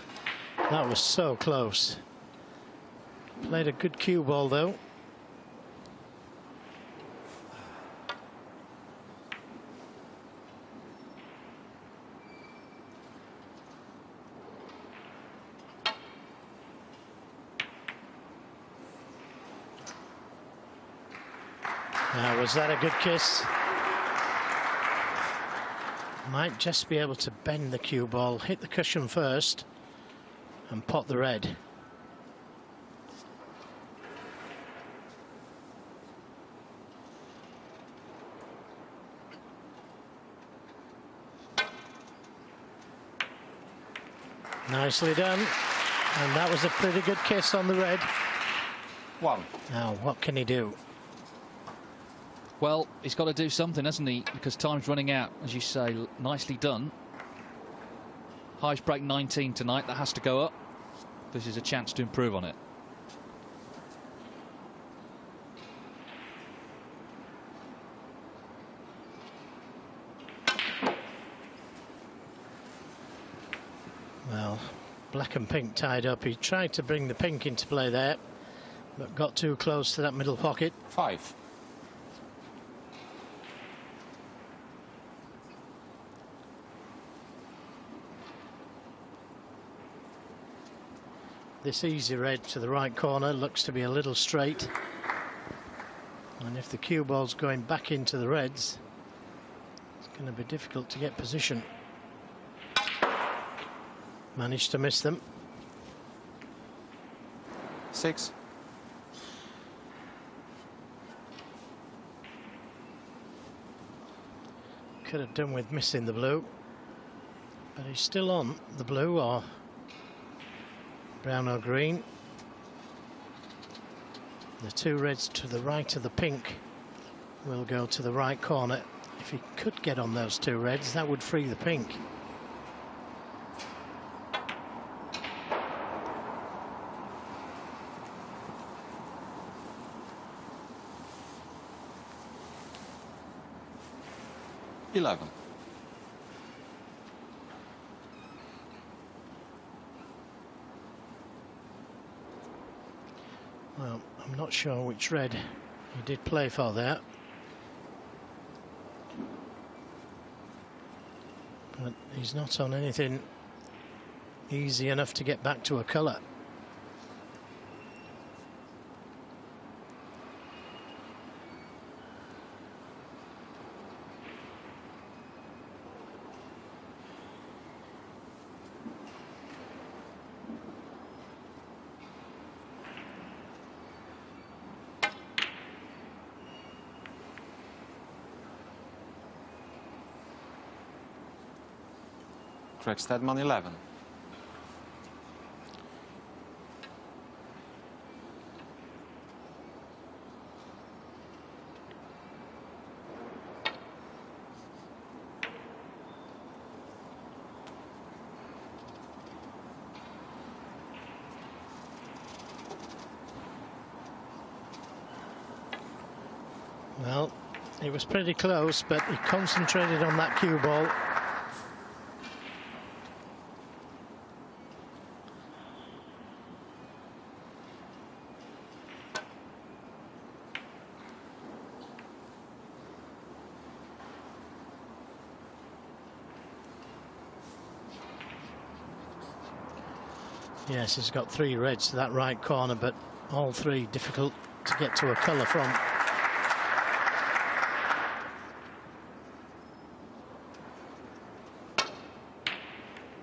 that was so close. Played a good cue ball, though. Now, was that a good kiss? Might just be able to bend the cue ball, hit the cushion first, and pot the red. Nicely done. And that was a pretty good kiss on the red. 1. Now, what can he do? Well, he's got to do something, hasn't he? Because time's running out, as you say. Nicely done. Highest break 19 tonight. That has to go up. This is a chance to improve on it. Well, black and pink tied up. He tried to bring the pink into play there, but got too close to that middle pocket. 5. This easy red to the right corner looks to be a little straight, and if the cue ball's going back into the reds, it's going to be difficult to get position. Managed to miss them. 6. Could have done with missing the blue, but he's still on the blue, or brown or green. The two reds to the right of the pink will go to the right corner. If he could get on those two reds, that would free the pink. Eleven. Well, I'm not sure which red he did play for there. But he's not on anything easy enough to get back to a colour. Craig Steadman 11. Well, it was pretty close, but he concentrated on that cue ball. Yes, he's got three reds to that right corner, but all three difficult to get to a colour from.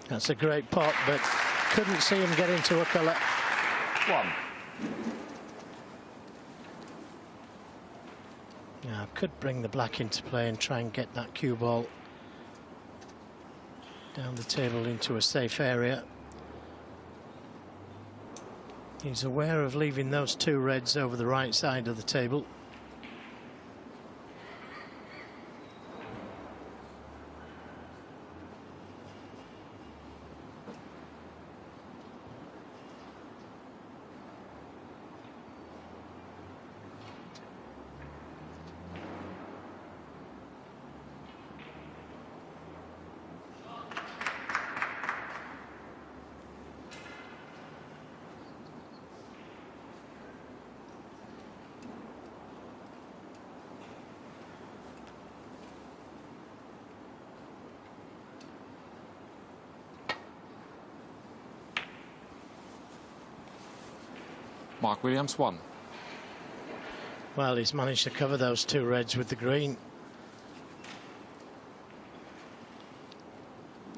That's a great pot, but couldn't see him get into a colour. One. Yeah, could bring the black into play and try and get that cue ball down the table into a safe area. He's aware of leaving those two reds over the right side of the table. Mark Williams 1. Well, he's managed to cover those two reds with the green.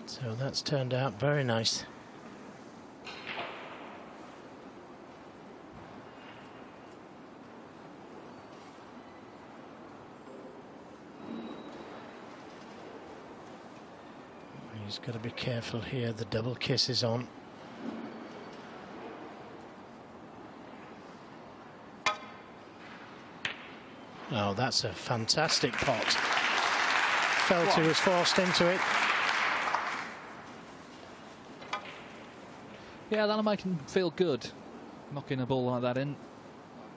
So that's turned out very nice. He's got to be careful here. The double kiss is on. Oh, that's a fantastic pot. Felt he was forced into it. Yeah, that'll make him feel good, knocking a ball like that in.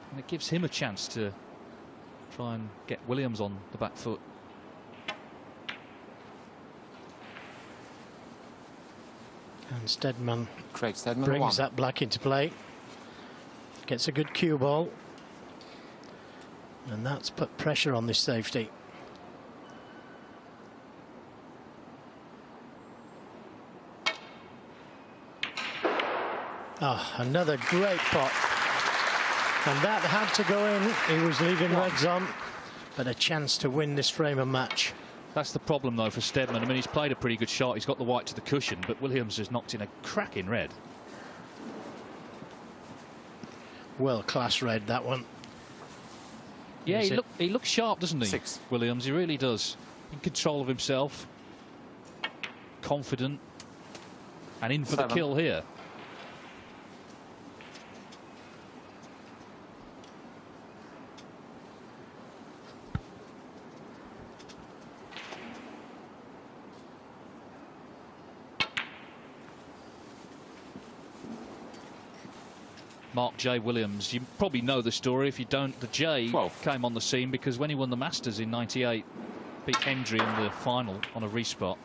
And it gives him a chance to try and get Williams on the back foot. And Steadman Craig Steadman brings 1. that black into play. Gets a good cue ball. And that's put pressure on this safety. Oh, another great pot. And that had to go in. He was leaving reds on, but a chance to win this frame of match. That's the problem, though, for Steadman. I mean, he's played a pretty good shot. He's got the white to the cushion, but Williams has knocked in a cracking red. World-class red, that one. Yeah, he looks sharp, doesn't he? 6. Williams, he really does. In control of himself. Confident. And in for 7. the kill here. Mark J. Williams. You probably know the story. If you don't, the J 12. came on the scene because when he won the Masters in '98, beat Hendry in the final on a respot.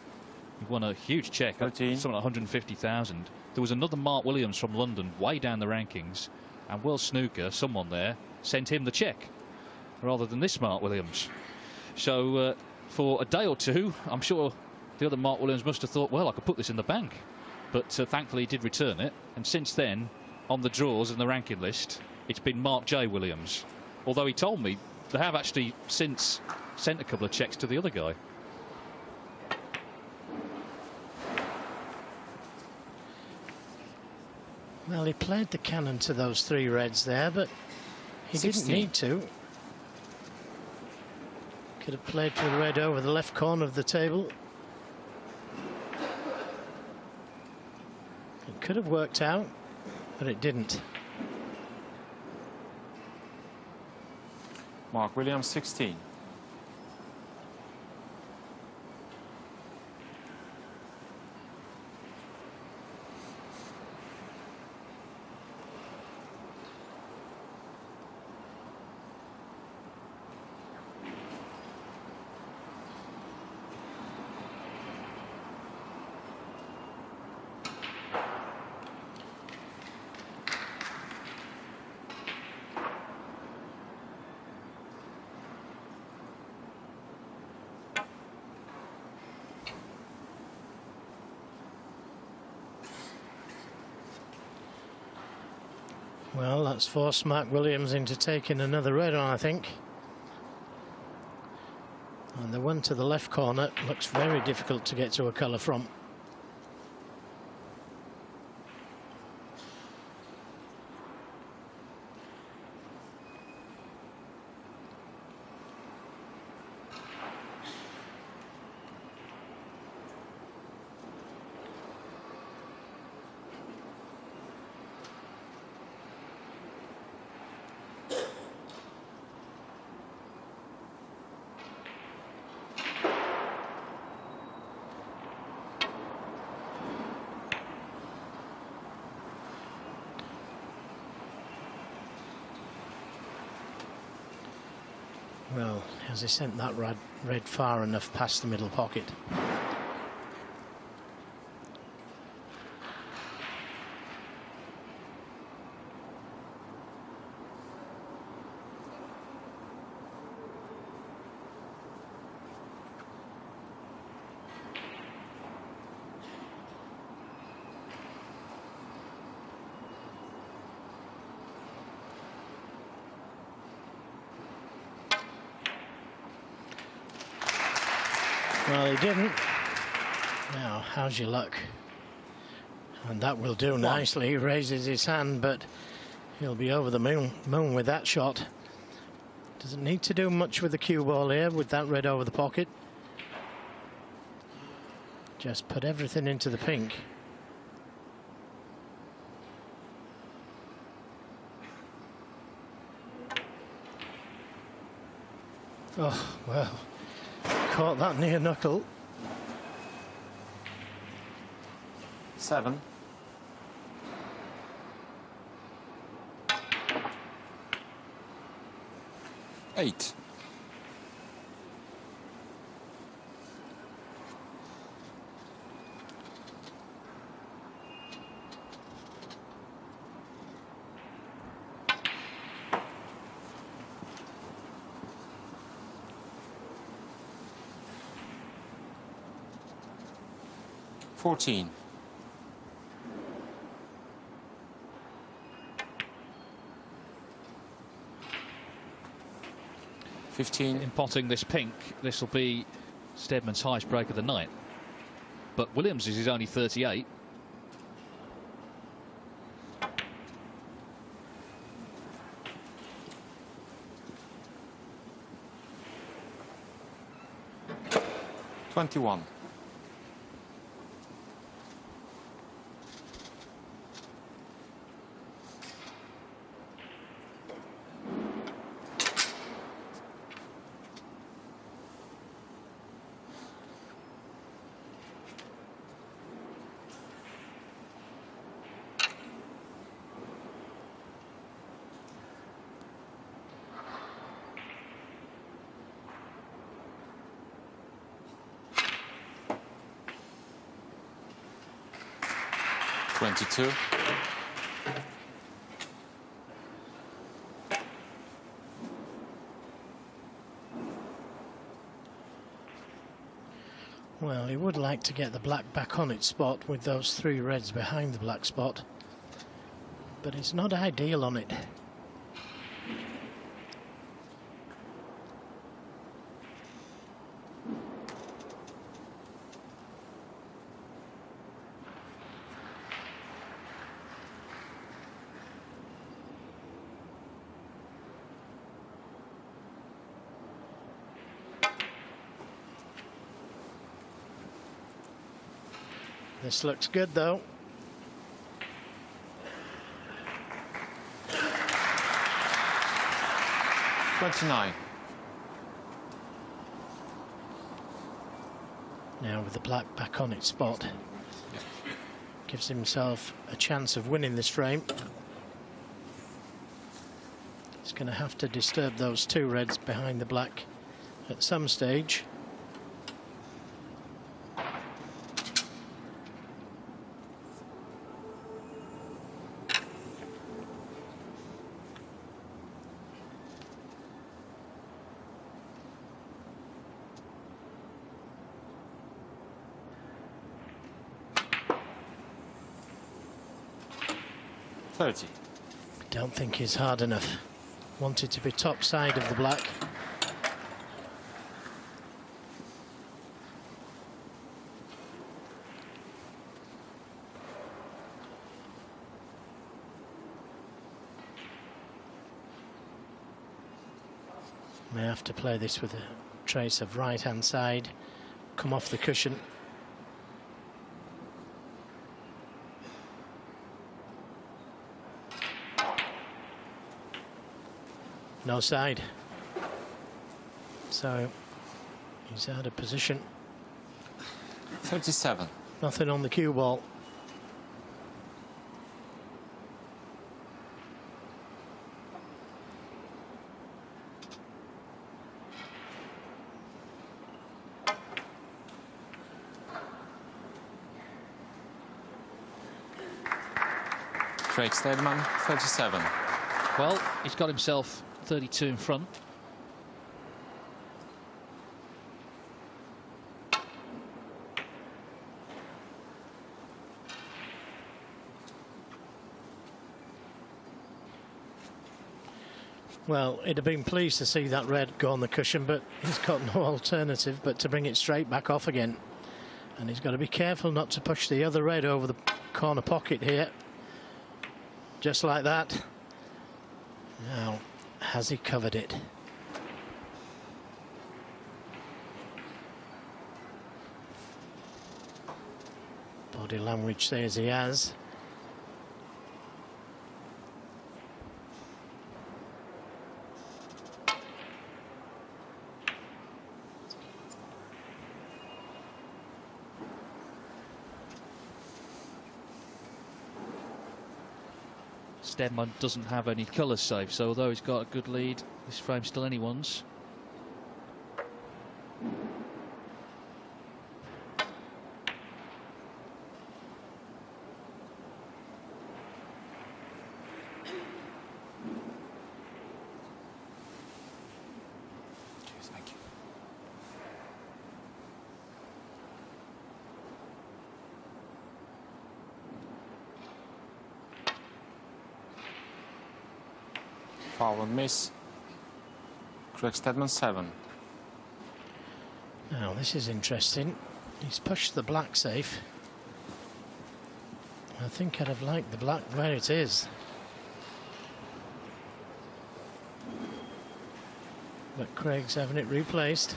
He won a huge check, something like 150,000. There was another Mark Williams from London, way down the rankings, and World Snooker, someone there, sent him the check rather than this Mark Williams. So for a day or two, I'm sure the other Mark Williams must have thought, well, I could put this in the bank. But thankfully he did return it, and since then, on the draws and the ranking list, it's been Mark J. Williams. Although he told me they have actually since sent a couple of checks to the other guy. Well, he played the cannon to those 3 reds there, but he 16. didn't need to. Could have played for the red over the left corner of the table. It could have worked out, but it didn't. Mark Williams, 16. Well, that's forced Mark Williams into taking another red on, I think. And the one to the left corner looks very difficult to get to a colour from. Well, has he sent that red far enough past the middle pocket? Well, he didn't. Now, how's your luck? And that will do nicely. He raises his hand, but he'll be over the moon with that shot. Doesn't need to do much with the cue ball here with that red over the pocket. Just put everything into the pink. Oh, well. Caught that near knuckle. 7. Eight. $14. 15. In potting this pink, this will be Steadman's highest break of the night. But Williams is only 38. $21. 22. Well, he would like to get the black back on its spot with those 3 reds behind the black spot, but it's not ideal on it. This looks good, though. $29. Now with the black back on its spot, gives himself a chance of winning this frame. He's going to have to disturb those 2 reds behind the black at some stage. $30. Don't think he's hard enough. Wanted to be top side of the black. May have to play this with a trace of right-hand side. Come off the cushion. No side. So he's out of position. 37. Nothing on the cue ball. Craig Steadman, 37. Well, he's got himself 32 in front. Well, he'd have been pleased to see that red go on the cushion, but he's got no alternative but to bring it straight back off again. And he's got to be careful not to push the other red over the corner pocket here. Just like that. Now, has he covered it? Body language says he has. Steadman doesn't have any colours safe, so although he's got a good lead, this frame's still anyone's. Cheers, thank you. Foul and miss. Craig Steadman, 7. Now this is interesting. He's pushed the black safe. I think I'd have liked the black where it is. But Craig's having it replaced.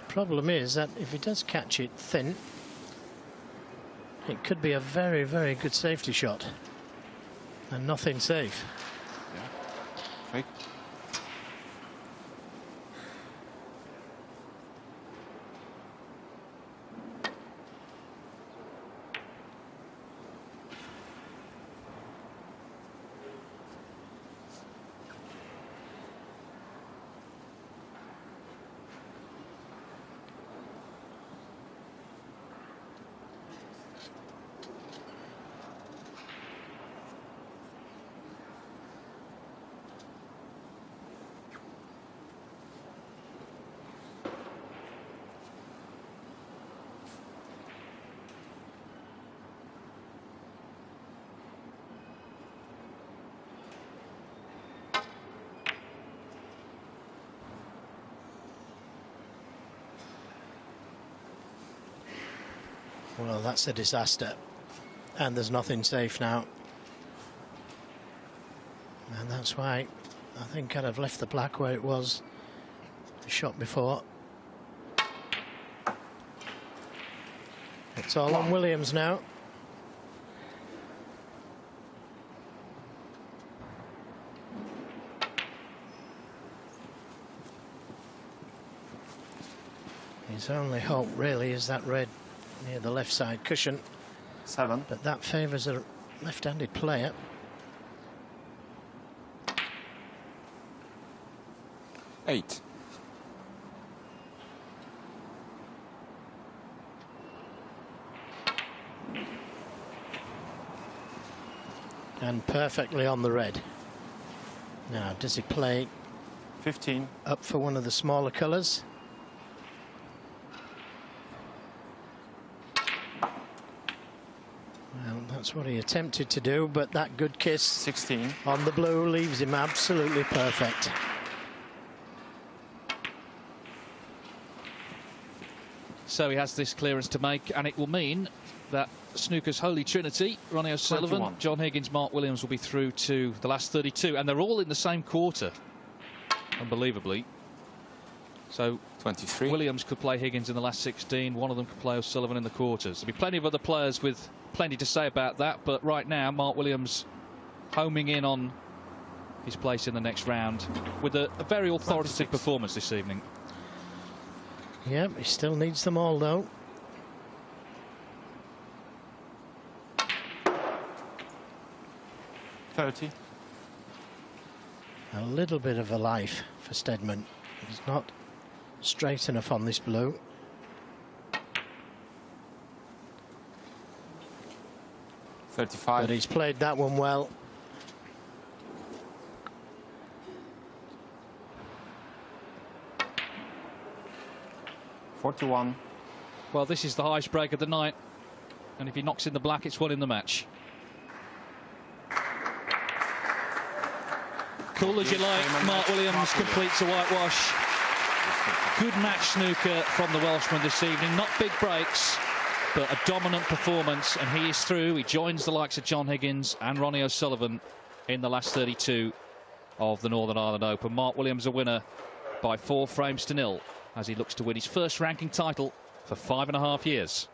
Problem is that if he does catch it thin, it could be a very, very good safety shot. And nothing safe. Craig. Well, that's a disaster. And there's nothing safe now. And that's why I think I'd have left the black where it was the shot before. It's all on Williams now. His only hope really is that red near the left side cushion. 7. But that favours a left-handed player. 8. And perfectly on the red. Now, does he play 15. up for one of the smaller colours? Well, that's what he attempted to do, but that good kiss 16. on the blue leaves him absolutely perfect. So he has this clearance to make, and it will mean that snooker's holy trinity, Ronnie O'Sullivan, 21. John Higgins, Mark Williams, will be through to the last 32, and they're all in the same quarter, unbelievably. So 23. Williams could play Higgins in the last 16, one of them could play O'Sullivan in the quarters. There'll be plenty of other players with plenty to say about that, but right now Mark Williams homing in on his place in the next round with a very authoritative 26. performance this evening. Yep, he still needs them all though. $30. A little bit of a life for Steadman. He's not straight enough on this blue. $35. But he's played that one well. $41. Well, this is the highest break of the night, and if he knocks in the black, it's won in the match. Cool as you like, Mark Williams completes a whitewash. Good match snooker from the Welshman this evening. Not big breaks, but a dominant performance, and he is through. He joins the likes of John Higgins and Ronnie O'Sullivan in the last 32 of the Northern Ireland Open. Mark Williams a winner by 4 frames to 0 as he looks to win his first ranking title for 5.5 years.